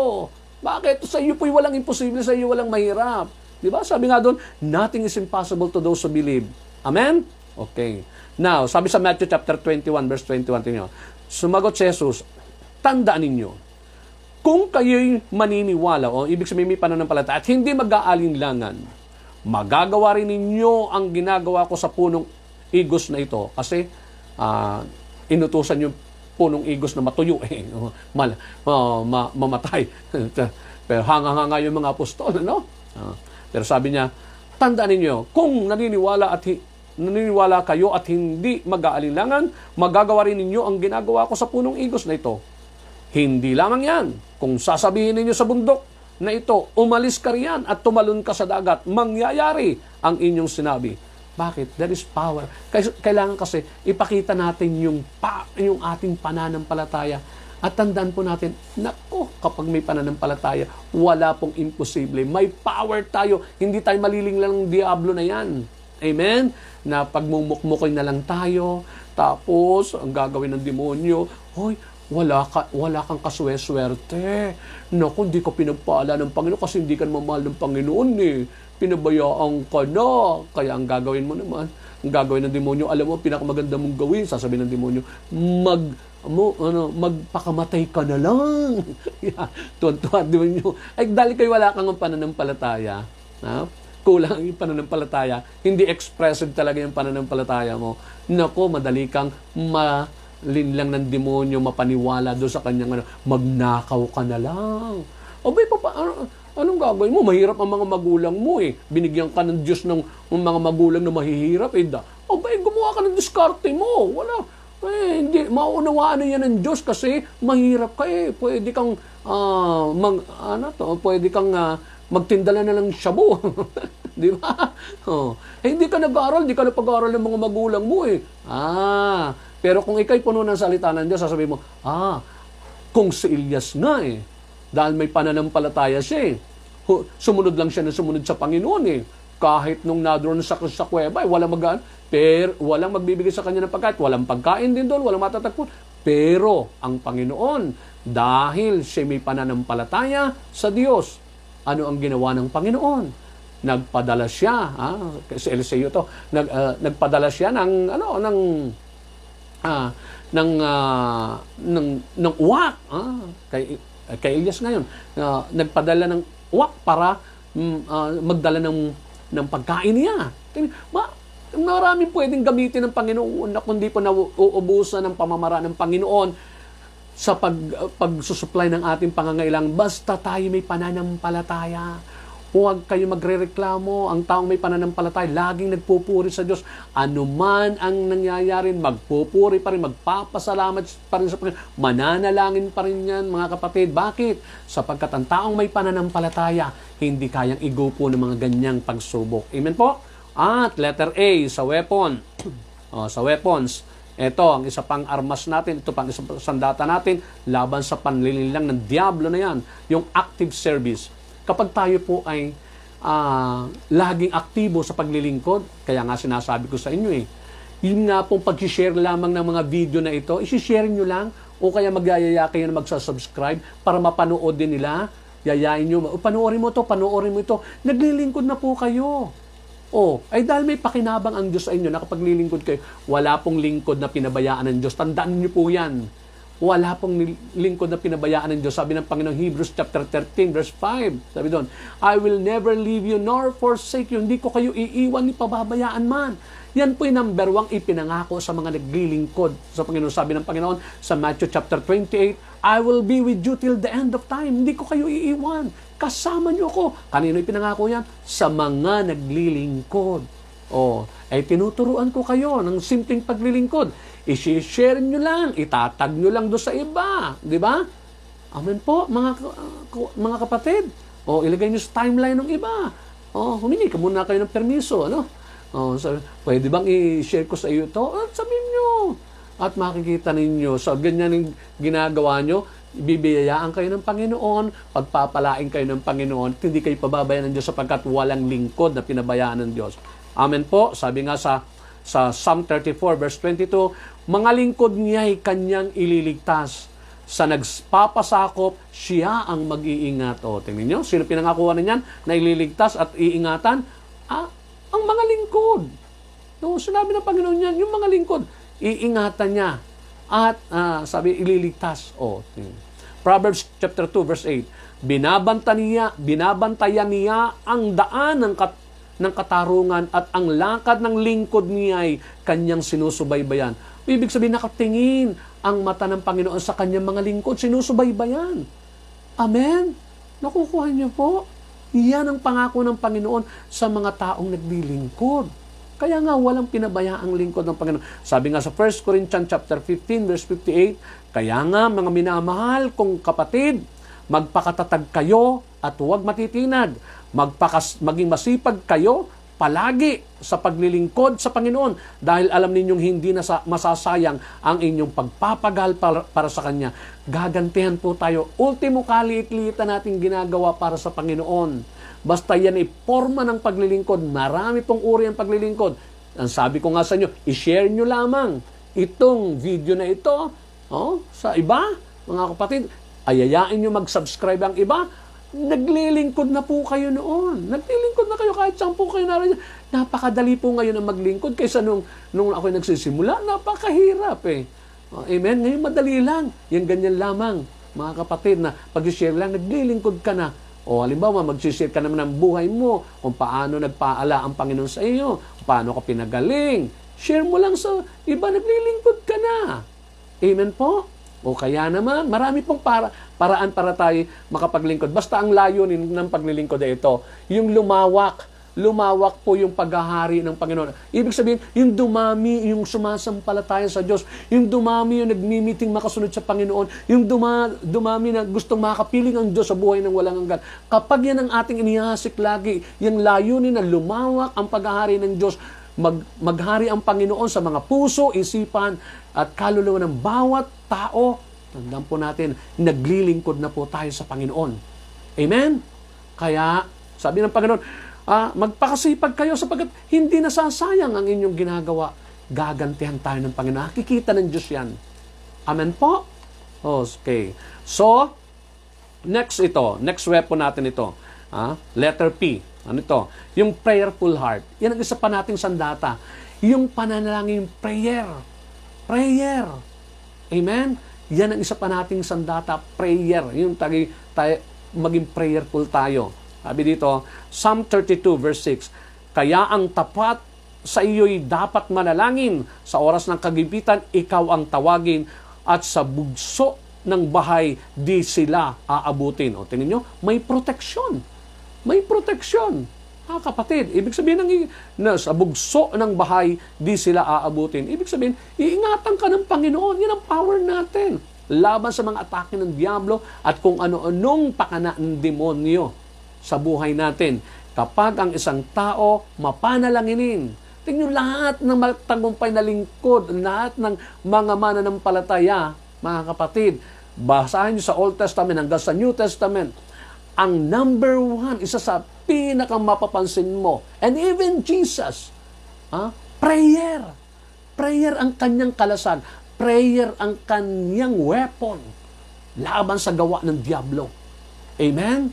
Bakit? Sa iyo po'y walang imposible, sa iyo walang mahirap. Diba? Sabi nga doon, nothing is impossible to those who believe. Amen? Okay. Now, sabi sa Matthew chapter 21, verse 21, tingnan, sumagot si Jesus, tandaan ninyo, kung kayo'y maniniwala, ibig sabihin may pananampalataya, at hindi mag-aalinlangan, magagawa rin ninyo ang ginagawa ko sa punong igos na ito. Kasi inutusan yung punong igos na matuyo, mamatay. Pero hanga-hanga yung mga apostol, ano? Pero sabi niya, tandaan ninyo, kung naniniwala kayo at hindi mag-aalinlangan, magagawa rin ninyo ang ginagawa ko sa punong igos na ito. Hindi lamang yan. Kung sasabihin ninyo sa bundok na ito, umalis ka riyan at tumalon ka sa dagat, mangyayari ang inyong sinabi. Bakit? There is power. Kailangan kasi ipakita natin yung ating pananampalataya. At tandaan po natin, nako, kapag may pananampalataya, wala pong imposible. May power tayo. Hindi tayo malilinglang ng diablo na yan. Amen? Na pagmumukmukin na lang tayo, tapos ang gagawin ng demonyo, hoy, wala kang kasweswerte. Naku, hindi ka pinagpala ng Panginoon kasi hindi ka mamahal ng Panginoon eh. Pinabayaan ka na. Kaya ang gagawin mo naman, ang gagawin ng demonyo, alam mo, pinakamaganda mong gawin, sasabihin ng demonyo, magpakamatay ka na lang. Tuwan-tuwa, demonyo. Ay, dahil kayo wala kang pananampalataya, kulang yung pananampalataya, hindi expressive talaga yung pananampalataya mo, nako, madali kang malinlang ng demonyo, mapaniwala doon sa kanyang magnakaw ka na lang. Abay, anong gagawin mo? Mahirap ang mga magulang mo eh. Binigyan ka ng Diyos ng mga magulang na mahihirap eh. Abay, gumawa ka ng diskarte mo. Wala. Hindi, maunawaan na yan ng Diyos kasi mahirap ka eh. Pwede kang, pwede kang magtindala na ng shabu. Di ba? Hindi ka nag-aaral, hindi ka napag-aaral ng mga magulang mo eh. Pero kung ikay puno ng salita ng Diyos, sasabihin mo, kung si Elias nga eh. Dahil may pananampalataya siya eh. Sumunod lang siya na sumunod sa Panginoon eh. Kahit nung nadroon sa kuweba, walang magbibigay sa kanya ng pagkain. Walang pagkain din doon, walang matatagpon. Pero ang Panginoon, dahil siya may pananampalataya sa Diyos, ano ang ginawa ng Panginoon? Nagpadala siya, si Eliseo to, nagpadala siya ng uwak kay Elias ngayon. Nagpadala ng uwak para magdala ng pagkain niya. Maraming pwedeng gamitin ng Panginoon na kundi po nauubusan ng pamamaraan ng Panginoon sa pagsusupply ng ating pangangailangan. Basta tayo may pananampalataya. Huwag kayo magrereklamo. Ang taong may pananampalataya, laging nagpupuri sa Diyos. Ano man ang nangyayari, magpupuri pa rin, magpapasalamat pa rin sa Panginoon. Mananalangin pa rin yan, mga kapatid. Bakit? Sapagkat ang taong may pananampalataya, hindi kayang igupo ng mga ganyang pagsubok. Amen po? At letter A, sa weapon. Sa weapons. Ito, ang isa pang armas natin, ito pang isang sandata natin, laban sa panlililang ng diablo na yan, yung active service. Kapag tayo po ay laging aktibo sa paglilingkod, kaya nga sinasabi ko sa inyo yun nga pong pag-share lamang ng mga video na ito, isi-share nyo lang, o kaya magyayaya kayo na magsasubscribe para mapanood din nila, yayain nyo, panoorin mo ito, naglilingkod na po kayo. Ay dahil may pakinabang ang Diyos sa inyo, nakapaglilingkod kayo, wala pong lingkod na pinabayaan ng Diyos. Tandaan niyo po yan. Wala pong lingkod na pinabayaan ng Diyos. Sabi ng Panginoon, Hebrews chapter 13, verse 5. Sabi doon, I will never leave you nor forsake you. Hindi ko kayo iiwan ni pababayaan man. Yan po yung number 1 ipinangako sa mga naglilingkod sa Panginoon. Sabi ng Panginoon sa Matthew chapter 28, I will be with you till the end of time. Hindi ko kayo iiwan. Kasama niyo ako. Kanino ipinangako yan? Sa mga naglilingkod. Tinuturuan ko kayo ng simpleng paglilingkod. I-share nyo lang, itatag nyo lang doon sa iba. Di ba? Amen po, mga kapatid. Ilagay nyo sa timeline ng iba. Humingi ka muna kayo ng permiso. Pwede bang i-share ko sa iyo ito? Sabihin nyo. At makikita ninyo, sa ganyan yung ginagawa nyo, bibiyayaan kayo ng Panginoon, pagpapalain kayo ng Panginoon, hindi kayo pababayaan ng Diyos sapagkat walang lingkod na pinabayaan ng Diyos. Amen po. Sabi nga sa Psalm 34 verse 22, mga lingkod niya'y kanyang ililigtas. Sa nagpapasakop, siya ang mag-iingat. Tingnan nyo, sino pinangakuha na niyan na ililigtas at iingatan? Ang mga lingkod. Sinabi ng Panginoon niyan, yung mga lingkod, iingatan niya. At sabi, ililigtas. Proverbs chapter 2 verse 8, binabantayan niya ang daan ng katarungan at ang lakad ng lingkod niya ay kanyang sinusubaybayan. Ibig sabihin, nakatingin ang mata ng Panginoon sa kanyang mga lingkod, sinusubaybayan. Amen? Nakukuha niyo po? Yan ang pangako ng Panginoon sa mga taong naglilingkod. Kaya nga, walang pinabayaang lingkod ng Panginoon. Sabi nga sa 1 Corinthians chapter 15, verse 58, kaya nga, mga minamahal kong kapatid, magpakatatag kayo at huwag matitinag. Maging masipag kayo palagi sa paglilingkod sa Panginoon dahil alam ninyong hindi na masasayang ang inyong pagpapagal para sa Kanya. Gagantihan po tayo. Ultimo kaliit-liitan natin ginagawa para sa Panginoon. Basta yan ay forma ng paglilingkod. Marami pong uri ang paglilingkod. Ang sabi ko nga sa inyo, i-share nyo lamang itong video na ito sa iba, mga kapatid. Ayayain nyo mag-subscribe ang iba. Naglilingkod na po kayo noon. Naglilingkod na kayo kahit saan po kayo naroon. Napakadali po ngayon ang maglingkod kaysa nung ako nagsisimula. Napakahirap Amen? Ngayon madali lang. Yan ganyan lamang, mga kapatid, na pag-share lang, naglilingkod ka na. O halimbawa, mag-share ka naman ng buhay mo, kung paano nagpaala ang Panginoon sa iyo, kung paano ka pinagaling. Share mo lang sa iba, naglilingkod ka na. Amen po? O kaya naman, marami pong paraan para tayo makapaglingkod. Basta ang layunin ng paglilingkod ay ito, yung lumawak po yung paghahari ng Panginoon. Ibig sabihin, yung dumami, yung sumasampalataya sa Diyos, yung dumami yung nagmimiting makasunod sa Panginoon, yung dumami na gustong makapiling ang Diyos sa buhay ng walang hanggan. Kapag yan ang ating inihasik lagi, yung layunin na lumawak ang paghahari ng Diyos, maghari ang Panginoon sa mga puso, isipan, at kaluluwa ng bawat tao, tandaan po natin, naglilingkod na po tayo sa Panginoon. Amen? Kaya, sabi ng Panginoon, magpakasipag kayo sapagkat hindi nasasayang ang inyong ginagawa. Gagantihan tayo ng Panginoon. Nakikita ng Diyos yan. Amen po? Okay. So, next weapon natin ito. Letter P. Ano ito? Yung prayerful heart. Yan ang isa pa nating sandata. Yung pananalangin prayer. Prayer. Amen? Yan ang isa pa nating sandata, prayer. Yung maging prayerful tayo. Sabi dito, Psalm 32 verse 6, kaya ang tapat sa iyo'y dapat manalangin. Sa oras ng kagipitan, ikaw ang tawagin at sa bugso ng bahay, di sila aabutin. O, tingnan nyo, may proteksyon. May proteksyon. Kapatid, ibig sabihin sa bugso ng bahay, di sila aabutin. Ibig sabihin, iingatan ka ng Panginoon. Yan ang power natin. Laban sa mga atake ng Diablo at kung ano-anong pakana ng demonyo sa buhay natin. Kapag ang isang tao mapanalanginin, tingnan lahat ng matagumpay na lingkod, lahat ng mga mananampalataya, mga kapatid, basahin nyo sa Old Testament hanggang sa New Testament, ang number one, isa sa pinakang mapapansin mo, and even Jesus, prayer. Prayer ang kanyang kalasag. Prayer ang kanyang weapon laban sa gawa ng Diablo. Amen?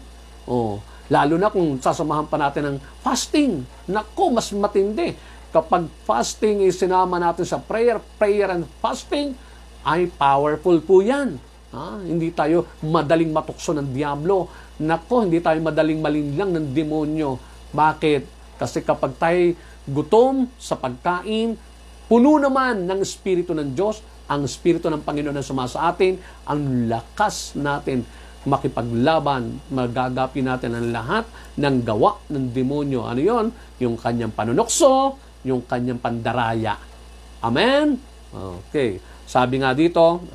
Lalo na kung sasamahan pa natin ng fasting. Naku, mas matindi. Kapag fasting is sinama natin sa prayer and fasting, ay powerful po yan. Hindi tayo madaling matukso ng Diablo. Naku, hindi tayo madaling malinlang ng demonyo. Bakit? Kasi kapag tayo gutom sa pagkain, puno naman ng Espiritu ng Diyos, ang Espiritu ng Panginoon na sumasa atin, ang lakas natin makipaglaban, magagapi natin ang lahat ng gawa ng demonyo. Ano yon? Yung kanyang panunokso, yung kanyang pandaraya. Amen? Okay. Sabi nga dito,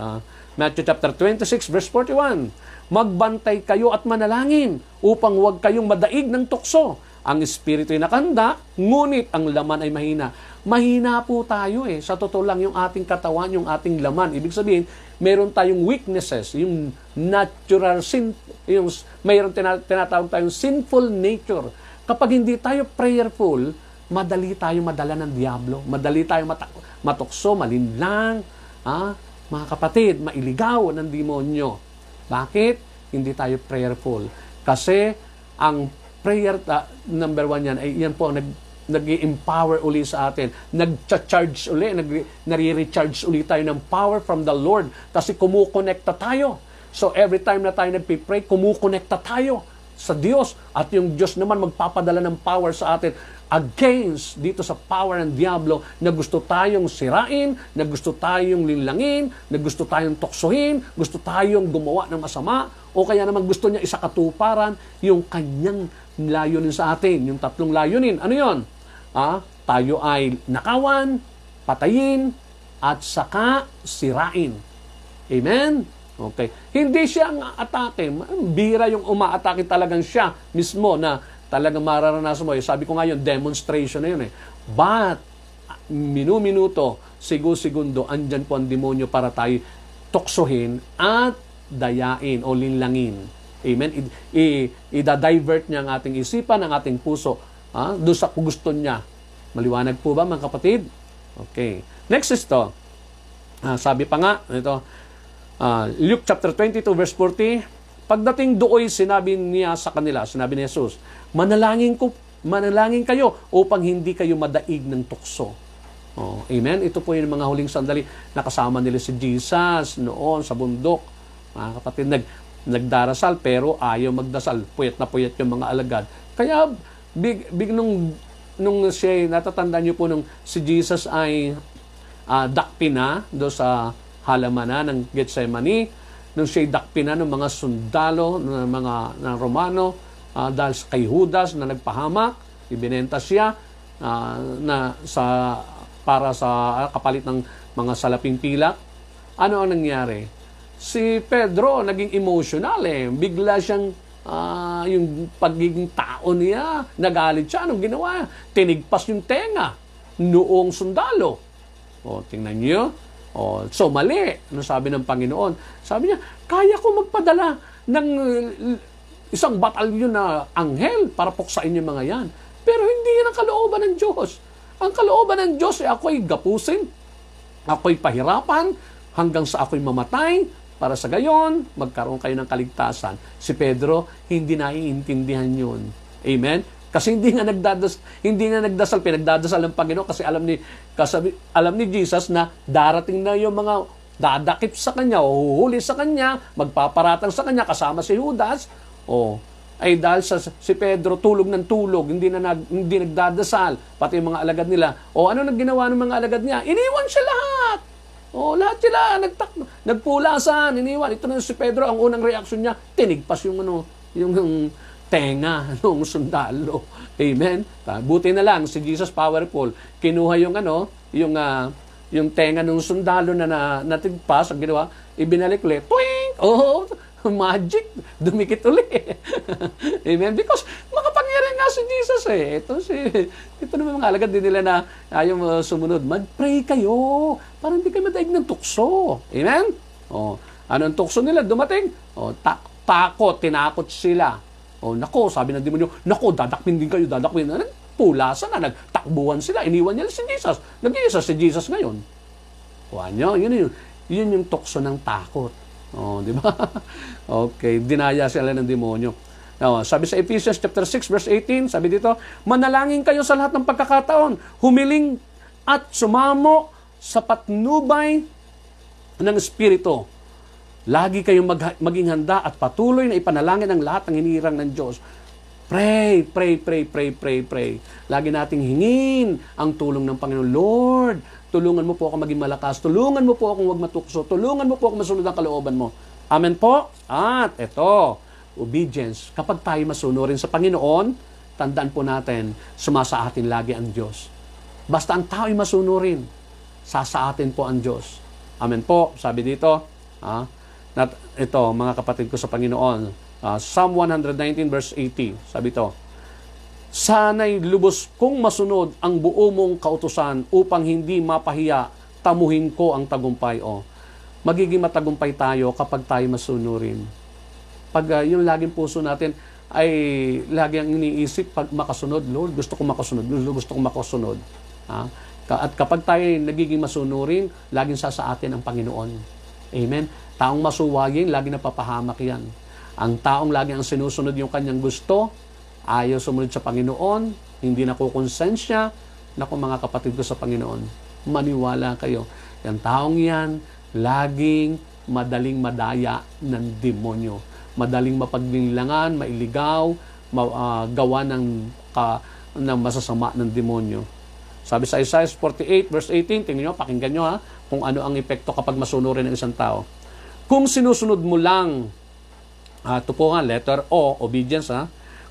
Matthew chapter 26, verse 41, magbantay kayo at manalangin upang huwag kayong madaig ng tukso. Ang espiritu ay nakahanda, ngunit ang laman ay mahina. Mahina po tayo Sa totoo lang yung ating katawan, yung ating laman. Ibig sabihin, meron tayong weaknesses, yung natural sin, yung mayroon tinatawag tayong sinful nature. Kapag hindi tayo prayerful, madali tayo madala ng Diablo, madali tayo matukso, malinlang, mga kapatid, mailigaw ng demonyo. Bakit? Hindi tayo prayerful. Kasi ang prayer number one yan, ay yan po nag-i-empower uli sa atin. Nag-charge uli, nare-recharge uli tayo ng power from the Lord kasi kumukonekta tayo. So every time na tayo nagpipray, kumukonekta tayo sa Diyos at yung Diyos naman magpapadala ng power sa atin. against dito sa power ng diablo na gusto tayong sirain, na gusto tayong linlangin, na gusto tayong tuksohin, gusto tayong gumawa ng masama, o kaya naman gusto niya isakatuparan yung kanyang layunin sa atin, yung tatlong layunin. Ano yun? Tayo ay nakawan, patayin, at saka sirain. Amen? Okay. Hindi siya ang atake. Bira yung umaatake talagang siya mismo na talagang mararanasan mo. Sabi ko nga yun, demonstration na yun eh. But, minuto, segundo, andyan po ang demonyo para tayo tuksohin at dayain o linlangin. Amen? I-divert niya ang ating isipan, ang ating puso. Doon sa gusto niya. Maliwanag po ba mga kapatid? Okay. Next is to. Sabi pa nga, ito, Luke chapter 22 verse 40, pagdating dooy, sinabi niya sa kanila, sinabi ni Jesus, manalangin kayo upang hindi kayo madaig ng tukso. Amen? Ito po yung mga huling sandali na kasama nila si Jesus noon sa bundok. Mga kapatid, nagdarasal pero ayaw magdasal. Puyat na puyat yung mga alagad. Kaya, nung siya, natatandaan niyo po nung si Jesus ay dakpin na doon sa halamanan ng Getsemani, nung siya'y dakpina ng mga sundalo, ng Romano, dahil kay Judas na nagpahamak, ibinenta siya para sa kapalit ng mga salaping pilak. Ano ang nangyari? Si Pedro naging emotional eh. Bigla siyang, yung pagiging tao niya, nagalit siya. Anong ginawa? Tinigpas yung tenga noong sundalo. Tingnan niyo. So, mali. Ano sabi ng Panginoon? Sabi niya, kaya ko magpadala ng isang batalyon na anghel para puksain yung mga yan. Pero hindi yan ang kalooban ng Diyos. Ang kalooban ng Diyos ay ako'y gapusin, ako'y pahirapan, hanggang sa ako'y mamatay, para sa gayon, magkaroon kayo ng kaligtasan. Si Pedro, hindi naiintindihan yun. Amen? Kasi hindi nga nagdasal, pinagdadasal ng Panginoon kasi alam ni Jesus na darating na yung mga dadakip sa kanya o huhuli sa kanya, magpaparatang sa kanya kasama si Judas. Ay dahil si Pedro tulog ng tulog, hindi nagdadasal, pati yung mga alagad nila. Ano nang ginawa ng mga alagad niya? Iniwan siya lahat. Lahat sila nagpulasan, iniwan. Ito na si Pedro, ang unang reaksyon niya, tinigpas yung tenga ng sundalo. Amen? Buti na lang, si Jesus powerful. Kinuha yung tenga ng sundalo na natigpas, ang ginawa, ibinalik ulit. Twing! Magic! Dumikit ulit. Amen? Because makapangyarihan nga si Jesus eh. Ito naman mga alagad din nila na ayaw sumunod. Mag-pray kayo para hindi kayo madaig ng tukso. Amen? Anong tukso nila? Dumating? Takot, tinakot sila. Nako, sabi ng demonyo, nako, dadakpin din kayo, dadakpin. Pulasan na, nagtakbuhan sila, iniwan niya si Jesus. Nag-iisa si Jesus ngayon. Yun yung tukso ng takot. Di ba? Okay, dinaya sila ng demonyo. Sabi sa Ephesians chapter 6 verse 18, sabi dito, manalangin kayo sa lahat ng pagkakataon, humiling at sumamo sa patnubay ng Espiritu. Lagi kayong maging handa at patuloy na ipanalangin ang lahat ng hinirang ng Diyos. Pray. Lagi nating hingin ang tulong ng Panginoon. Lord, tulungan mo po ako maging malakas. Tulungan mo po akong huwag matukso. Tulungan mo po ako masunod ang kalooban mo. Amen po? At ito, obedience. Kapag tayo masunurin sa Panginoon, tandaan po natin, sumasa atin lagi ang Diyos. Basta ang tao'y masunurin, sasaatin po ang Diyos. Amen po? Sabi dito, ito, mga kapatid ko sa Panginoon, Psalm 119 verse 80, sabi ito, sana'y lubos kong masunod ang buo mong kautusan upang hindi mapahiya, tamuhin ko ang tagumpay. Magiging matagumpay tayo kapag tayo masunurin. Pag yung laging puso natin ay lagi ang iniisip, pag makasunod, Lord, gusto ko makasunod. At kapag tayo nagiging masunurin, laging sasaatin ang Panginoon. Amen? Taong masuwayin, lagi napapahamak yan. Ang taong lagi ang sinusunod yung kanyang gusto, ayaw sumunod sa Panginoon, hindi nakukonsensya, naku mga kapatid ko sa Panginoon, maniwala kayo. Yung taong yan, laging madaling madaya ng demonyo. Madaling mapaglinlangan, mailigaw, gawa ng ng masasama ng demonyo. Sabi sa Isaiah 48 verse 18, tingnan nyo, pakinggan nyo kung ano ang epekto kapag masunurin ng isang tao. Kung sinusunod mo lang, ito po nga, letter O, obedience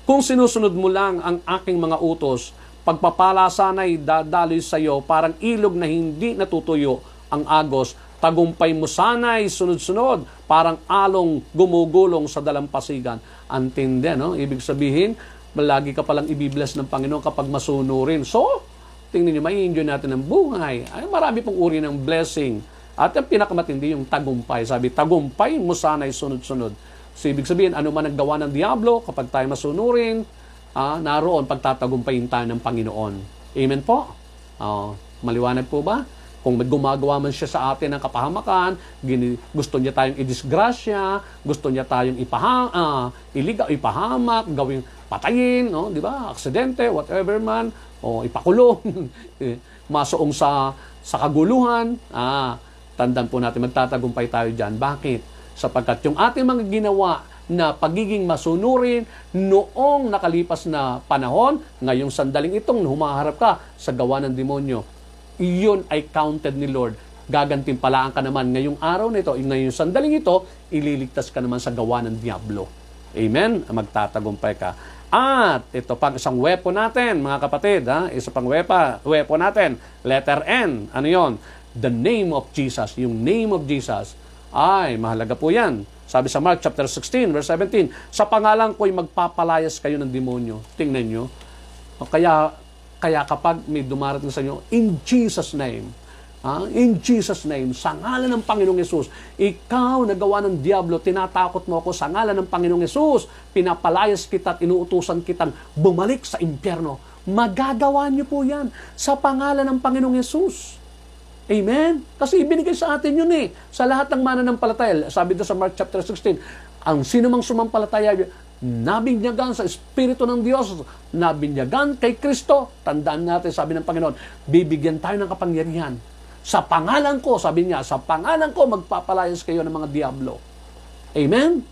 kung sinusunod mo lang ang aking mga utos, pagpapala sana'y dadaloy sa iyo, parang ilog na hindi natutuyo ang agos, tagumpay mo sana'y sunod-sunod, parang along gumugulong sa dalampasigan. Antindi, no? Ibig sabihin, lagi ka palang ibibless ng Panginoon kapag masunurin. So, tingnan nyo, may enjoy natin ang buhay. Ay, marami pong uri ng blessing. At ang pinakamatindi yung tagumpay. Sabi, tagumpay mo sana'y sunod-sunod. So, ibig sabihin, ano man ang gawa ng Diablo, kapag tayo masunurin, naroon pagtatagumpayin tayo ng Panginoon. Amen po? Maliwanag po ba? Kung gumagawa man siya sa atin ng kapahamakan, gusto niya tayong idisgrasya, gusto niya tayong ipahamak, gawing patayin, no? Di ba? Aksidente, whatever man, o ipakulong, masuong sa kaguluhan, tandaan po natin, magtatagumpay tayo dyan. Bakit? Sapagkat yung ating mga ginawa na pagiging masunurin noong nakalipas na panahon, ngayong sandaling itong humaharap ka sa gawa ng demonyo, iyon ay counted ni Lord. Gagantimpalaan ka naman ngayong araw na ito, ngayong sandaling ito, ililigtas ka naman sa gawa ng Diablo. Amen? Magtatagumpay ka. At ito pang isang weapon natin, mga kapatid. Isa pang weapon natin. Letter N. Ano yon? The name of Jesus. Yung name of Jesus. Ay, mahalaga po yan. Sabi sa Mark chapter 16, verse 17, sa pangalan ko'y magpapalayas kayo ng demonyo. Tingnan nyo. Kaya kapag may dumarating sa inyo, in Jesus' name, sa ngalan ng Panginoong Yesus, ikaw nagawa ng Diablo, tinatakot mo ako sa ngalan ng Panginoong Yesus, pinapalayas kita at inuutusan kitang bumalik sa impyerno. Magagawa niyo po yan sa pangalan ng Panginoong Yesus. Amen? Kasi ibinigay sa atin yun sa lahat ng mananampalataya. Sabi doon sa Mark chapter 16, ang sino mang sumampalataya, nabinyagan sa Espiritu ng Diyos, nabinyagan kay Kristo, tandaan natin, sabi ng Panginoon, bibigyan tayo ng kapangyarihan. Sa pangalan ko, sabi niya, sa pangalan ko, magpapalayas kayo ng mga diablo. Amen?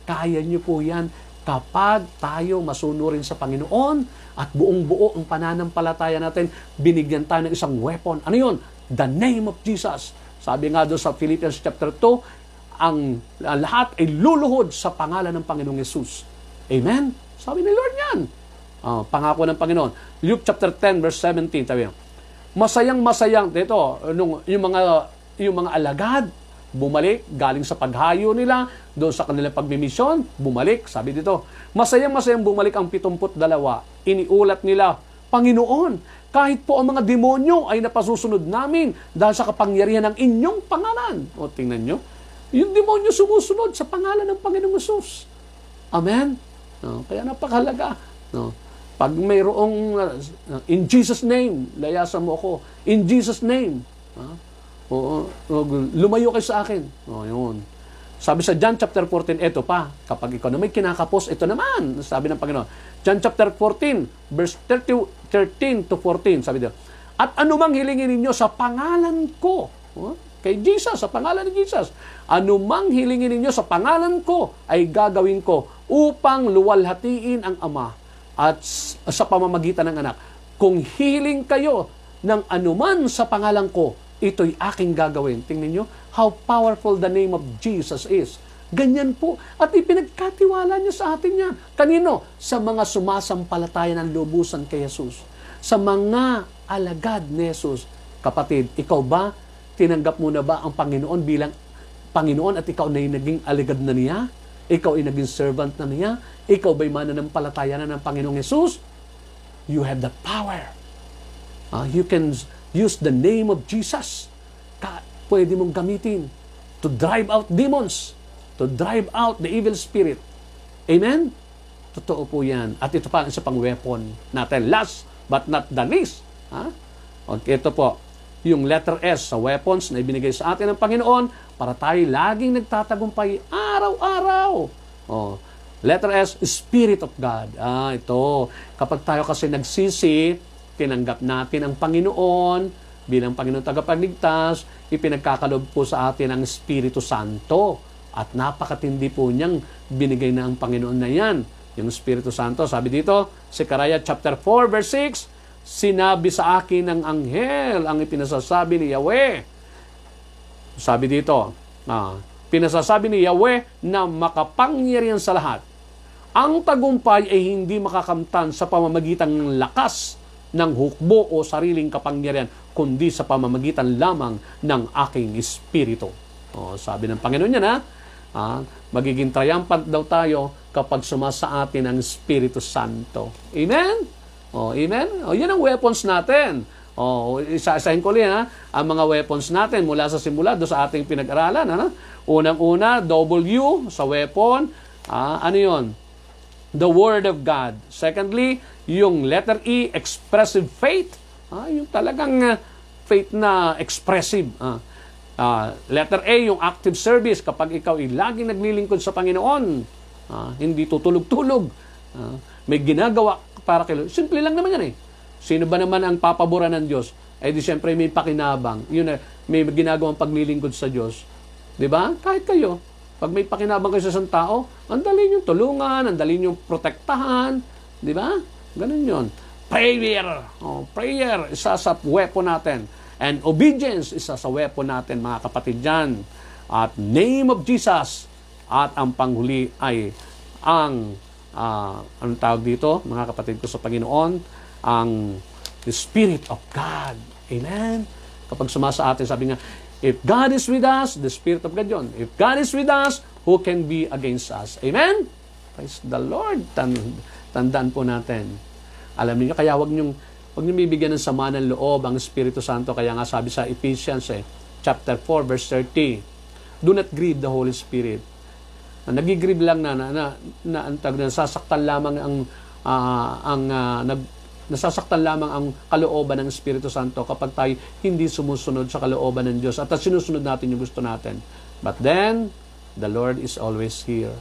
Kaya niyo po yan kapag tayo masunurin sa Panginoon at buong-buo ang pananampalataya natin, binigyan tayo ng isang weapon. Ano yun? The name of Jesus. Sabi nga doon sa Philippians chapter 2, ang lahat ay luluhod sa pangalan ng Panginoong Yesus. Amen? Sabi ni Lord yan. Pangako ng Panginoon. Luke chapter 10 verse 17, sabi niya, masayang-masayang, dito, yung mga alagad, bumalik, galing sa paghayo nila, doon sa kanilang pagmimisyon, bumalik, sabi dito, masayang-masayang bumalik ang 72, iniulat nila, Panginoon, kahit po ang mga demonyo ay napasusunod namin dahil sa kapangyarihan ng inyong pangalan. O, tingnan nyo, yung demonyo sumusunod sa pangalan ng Panginoong Yesus. Amen? Kaya napakahalaga. Pag mayroong, in Jesus' name, layasan mo ako. In Jesus' name. Lumayo kayo sa akin. Yun. Sabi sa John chapter 14, ito pa, kapag ikaw na may kinakapos, ito naman, sabi ng Panginoon. John chapter 14, verse 13 to 14, sabi dito, at anumang hilingin ninyo sa pangalan ko, kay Jesus, sa pangalan ni Jesus, anumang hilingin ninyo sa pangalan ko, ay gagawin ko upang luwalhatiin ang Ama at sa pamamagitan ng Anak. Kung hiling kayo ng anuman sa pangalan ko, ito'y aking gagawin. Tingnan nyo, how powerful the name of Jesus is. Ganyan po. At ipinagkatiwala niya sa atin yan. Kanino? Sa mga sumasampalataya ng lubusan kay Jesus. Sa mga alagad ni Jesus. Kapatid, ikaw ba, tinanggap mo na ba ang Panginoon bilang Panginoon at ikaw na naging alagad na niya? Ikaw ay naging servant na niya? Ikaw ba'y mananampalataya na ng Panginoong Jesus? You have the power. You can use the name of Jesus. Pwede mong gamitin to drive out demons, to drive out the evil spirit. Amen? Totoo po yan. At ito pa ang isa pang weapon natin. Last but not the least. Okay, ito po. Yung letter S sa weapons na ibinigay sa atin ng Panginoon para tayo laging nagtatagumpay araw-araw. Letter S, Spirit of God. Ito. Kapag tayo kasi nagsisi, tinanggap natin ang Panginoon bilang Panginoon tagapagligtas, ipinagkakalob po sa atin ang Espiritu Santo. At napakatindi po niyang binigay na ang Panginoon na yan. Yung Espiritu Santo. Sabi dito, Zechariah chapter 4 verse 6, sinabi sa akin ng anghel ang ipinasasabi ni Yahweh. Sabi dito, pinasasabi ni Yahweh na makapangyarihan sa lahat. Ang tagumpay ay hindi makakamtan sa pamamagitan ng lakas ng hukbo o sariling kapangyarihan, kundi sa pamamagitan lamang ng aking Espiritu. Sabi ng Panginoon yan, magiging triumphant daw tayo kapag sumasa atin ang Espiritu Santo. Amen? Amen? Yan ang weapons natin. Isa-isahin ko rin, ang mga weapons natin mula sa simula do sa ating pinag-aralan. Unang-una, W sa weapon. Ano yun? The Word of God. Secondly, yung letter E, expressive faith. Yung talagang faith na expressive. Letter A, yung active service. Kapag ikaw ay laging naglilingkod sa Panginoon, hindi tutulog-tulog, may ginagawa para kay Lord. Simple lang naman yan eh. Sino ba naman ang papaboran ng Diyos? Di siyempre may pakinabang. Yun may ginagawang paglilingkod sa Diyos. Di ba? Kahit kayo. Pag may pakinabang kayo sa isang tao, ang dali niyong tulungan, ang dali niyong protektahan. Di ba? Ganun yun. Prayer. Prayer, isa sa weapon natin. And obedience, isa sa weapon natin, mga kapatid dyan. At name of Jesus. At ang panghuli ay ang, anong tawag dito, mga kapatid ko sa Panginoon, ang the Spirit of God. Amen? Kapag sumasa atin, sabi nga, if God is with us, the Spirit of God yun. If God is with us, who can be against us? Amen? Praise the Lord. Tandaan po natin. Alam niyo, kaya wag niyo bibigyan ng sama ng loob ang Espiritu Santo. Kaya nga sabi sa Ephesians chapter 4 verse 30, do not grieve the Holy Spirit. Nagigrieve lang nasasaktan lamang nasasaktan lamang ang kalooban ng Espiritu Santo kapag tayo hindi sumusunod sa kalooban ng Diyos at sinusunod natin yung gusto natin. But then, the Lord is always here.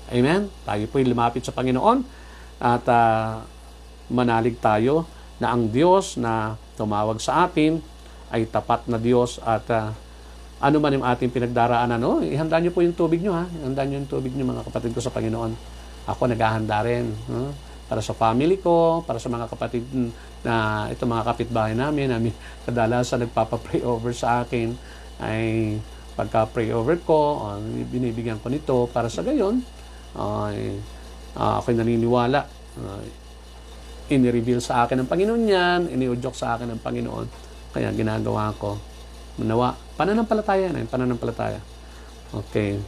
Amen? Tayo po'y lumapit sa Panginoon at manalig tayo na ang Diyos na tumawag sa atin ay tapat na Diyos at ano man yung ating pinagdaraanan, ihanda nyo po yung tubig nyo, ihanda nyo yung tubig nyo, mga kapatid ko sa Panginoon. Ako naghahanda rin, para sa family ko, para sa mga kapatid na ito, mga kapitbahay namin kadalasan nagpapa-pray over sa akin, ay pagka-pray over ko, binibigyan ko nito para sa gayon, ako'y naniniwala, ini-reveal sa akin ng Panginoon yan, iniudyok sa akin ng Panginoon, kaya ginagawa ko. Manawa, pananampalataya na yun, pananampalataya. Okay,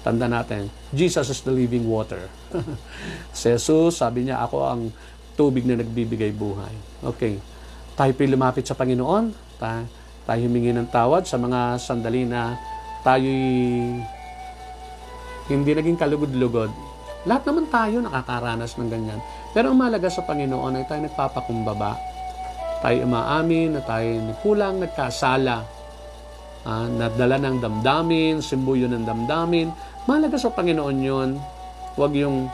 tanda natin, Jesus is the living water. Si Jesus, sabi niya, ako ang tubig na nagbibigay buhay. Okay, tayo po'y lumapit sa Panginoon, tayo humingi ng tawad sa mga sandali na tayo'y hindi naging kalugod-lugod. Lahat naman tayo nakakaranas ng ganyan. Pero ang mahalaga sa Panginoon ay tayo nagpapakumbaba. Tayo umaamin na tayo kulang, nagkasala. Nadala ng damdamin, simbuyo ng damdamin. Mahalaga sa Panginoon yun. Huwag yung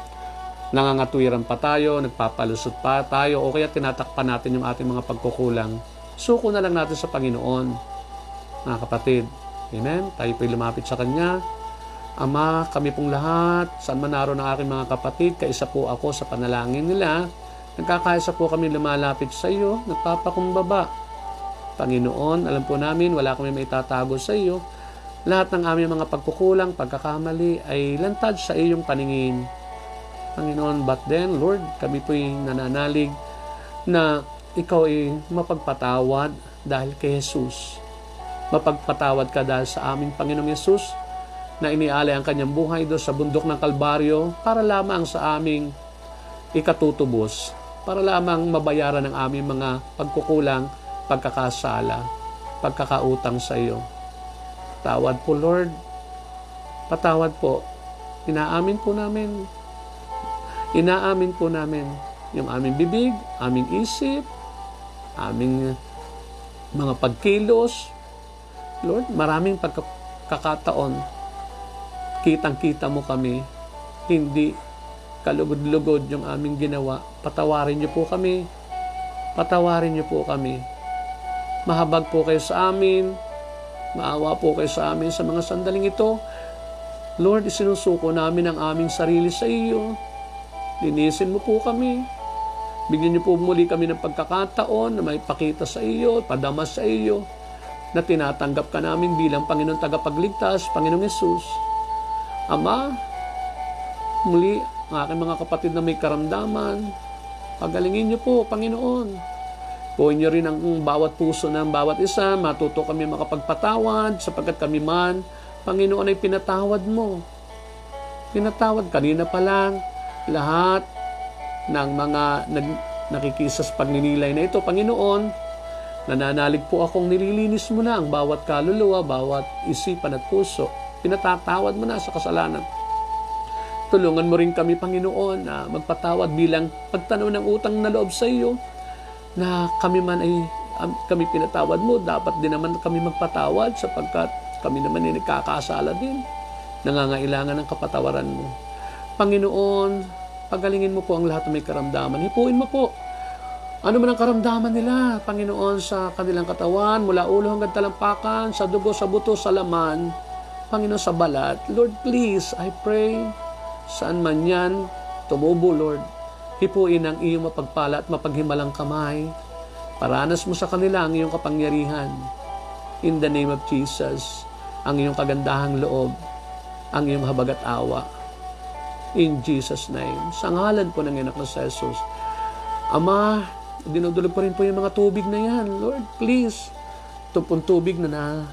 nangangatwiran pa tayo, nagpapalusot pa tayo, o kaya tinatakpan natin yung ating mga pagkukulang. Suko na lang natin sa Panginoon, mga kapatid. Amen? Tayo po'y lumapit sa Kanya. Ama, kami pong lahat, saan man naroon ang aking mga kapatid, kaisa po ako sa panalangin nila. Nagkakaisa po kami lumalapit sa iyo, nagpapakumbaba. Panginoon, alam po namin, wala kami maitatago sa iyo. Lahat ng aming mga pagkukulang, pagkakamali, ay lantad sa iyong paningin. Panginoon, but then, Lord, kami po'y nananalig na ikaw ay mapagpatawad dahil kay Jesus. Mapagpatawad ka dahil sa aming Panginoong Jesus, na inialay ang kanyang buhay doon sa bundok ng Kalbaryo para lamang sa aming ikatutubos, para lamang mabayaran ang aming mga pagkukulang, pagkakasala, pagkakautang sa iyo. Tawad po, Lord. Patawad po. Inaamin po namin yung aming bibig, aming isip, aming mga pagkilos. Lord, maraming pagkakataon kitang-kita mo kami, hindi kalugod-lugod yung aming ginawa. Patawarin niyo po kami. Patawarin niyo po kami. Mahabag po kayo sa amin. Maawa po kayo sa amin sa mga sandaling ito. Lord, isinusuko namin ang aming sarili sa iyo. Linisin mo po kami. Bigyan niyo po muli kami ng pagkakataon na may pakita sa iyo, padamas sa iyo, na tinatanggap ka namin bilang Panginoon tagapagligtas, Panginoong Yesus. Ama, muli, ang aking mga kapatid na may karamdaman, pagalingin niyo po, Panginoon. Buuin niyo rin ang bawat puso ng bawat isa, matuto kami makapagpatawad, sapagkat kami man, Panginoon, ay pinatawad mo. Pinatawad kanina pa lang, lahat ng mga nakikisas pagninilay na ito, Panginoon, nananalig po akong nililinis mo na ang bawat kaluluwa, bawat isipan at puso. Pinatatawad mo na sa kasalanan. Tulungan mo rin kami, Panginoon, na magpatawad bilang pagtanaw ng utang na loob sa iyo, na kami man ay kami pinatawad mo, dapat din naman kami magpatawad sapagkat kami naman ay nagkakasala din. Nangangailangan ng kapatawaran mo. Panginoon, pagalingin mo po ang lahat ng may karamdaman. Hipuin mo po ano man ang karamdaman nila, Panginoon, sa kanilang katawan, mula ulo hanggang talampakan, sa dugo, sa buto, sa laman, Panginoon, sa balat. Lord, please, I pray, saan man yan, tumubo, Lord. Hipuin ang iyong mapagpala at mapaghimalang kamay. Paranas mo sa kanila ang iyong kapangyarihan. In the name of Jesus, ang iyong kagandahang loob, ang iyong habag at awa. In Jesus' name, sa ngalan po ng anak na si Jesus. Ama, dinudulog ko rin po yung mga tubig na yan. Lord, please, ito pong tubig na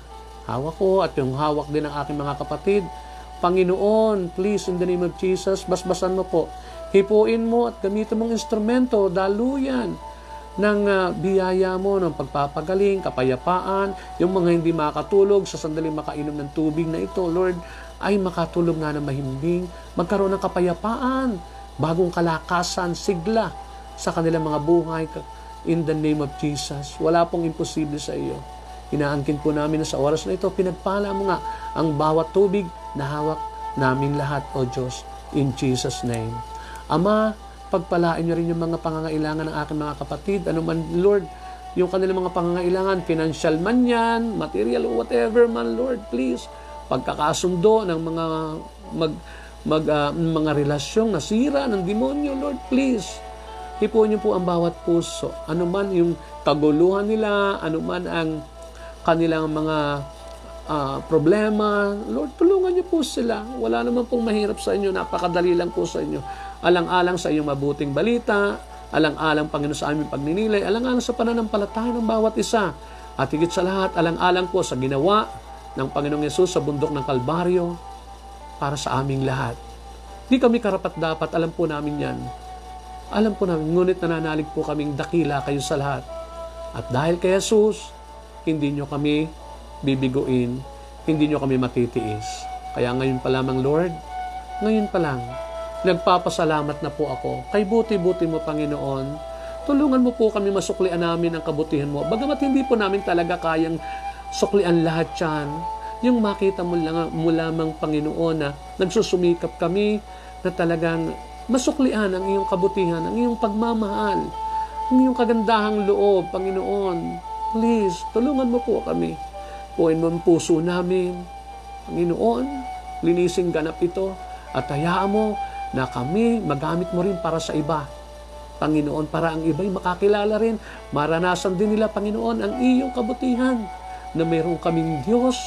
hawak ko at yung hawak din ng aking mga kapatid. Panginoon, please, in the name of Jesus, basbasan mo po. Hipuin mo at gamitin mong instrumento, daluyan ng biyaya mo, ng pagpapagaling, kapayapaan, yung mga hindi makatulog sa sandaling makainom ng tubig na ito, Lord, ay makatulog nga na mahimbing, magkaroon ng kapayapaan, bagong kalakasan, sigla sa kanilang mga buhay in the name of Jesus. Wala pong imposible sa iyo. Inaangkin po namin na sa oras na ito, pinagpala mo nga ang bawat tubig na hawak namin lahat, O Diyos, in Jesus' name. Ama, pagpalain niyo rin yung mga pangangailangan ng aking mga kapatid. Ano man, Lord, yung kanilang mga pangangailangan, financial man yan, material, whatever man, Lord, please, pagkakasundo ng mga relasyong nasira ng demonyo, Lord, please, hipuin niyo po ang bawat puso. Ano man yung kaguluhan nila, ano man ang kanilang mga problema, Lord, tulungan niyo po sila. Wala naman pong mahirap sa inyo, napakadali lang po sa inyo. Alang-alang sa iyong mabuting balita, alang-alang, Panginoon, sa aming pagninilay, alang-alang sa pananampalataya ng bawat isa. At higit sa lahat, alang-alang po sa ginawa ng Panginoong Yesus sa bundok ng Kalbaryo para sa aming lahat. Di kami karapat-dapat, alam po namin yan. Alam po namin, ngunit nananalig po kaming dakila kayo sa lahat. At dahil kay Jesus, hindi nyo kami bibiguin, hindi nyo kami matitiis. Kaya ngayon pa lamang, Lord, ngayon pa lang, nagpapasalamat na po ako. Kay buti-buti mo, Panginoon, tulungan mo po kami masuklian namin ang kabutihan mo. Bagamat hindi po namin talaga kayang suklian lahat yan, yung makita mo lamang, Panginoon, na nagsusumikap kami na talagang masuklian ang iyong kabutihan, ang iyong pagmamahal, ang iyong kagandahang loob, Panginoon. Please, tulungan mo po kami. Puin mo ang puso namin, Panginoon, linising ganap ito, at hayaan mo na kami magamit mo rin para sa iba. Panginoon, para ang iba'y makakilala rin, maranasan din nila, Panginoon, ang iyong kabutihan, na mayroon kaming Diyos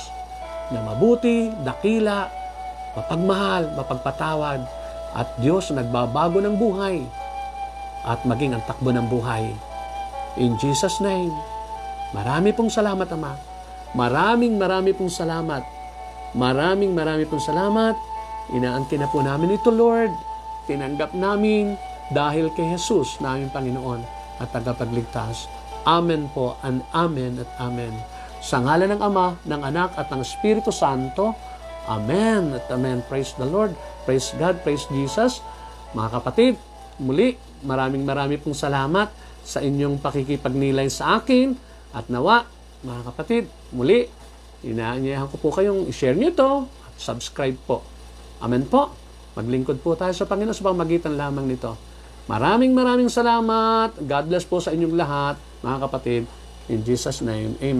na mabuti, dakila, mapagmahal, mapagpatawad, at Diyos na nagbabago ng buhay at maging ang takbo ng buhay. In Jesus' name, marami pong salamat, Ama. Marami pong salamat. Marami pong salamat. Inaangkin na po namin ito, Lord. Tinanggap namin dahil kay Jesus, naming Panginoon at tagapagligtas. Amen po, and amen at amen. Sa ngalan ng Ama, ng Anak at ng Espiritu Santo. Amen at amen. Praise the Lord. Praise God. Praise Jesus. Mga kapatid, muli, marami pong salamat sa inyong pakikipagnilay sa akin. At nawa, mga kapatid, muli, inaanyayahan ko po kayong i-share nyo ito at subscribe po. Amen po. Maglingkod po tayo sa Panginoon sa pamamagitan lamang nito. Maraming salamat. God bless po sa inyong lahat, mga kapatid. In Jesus' name, amen.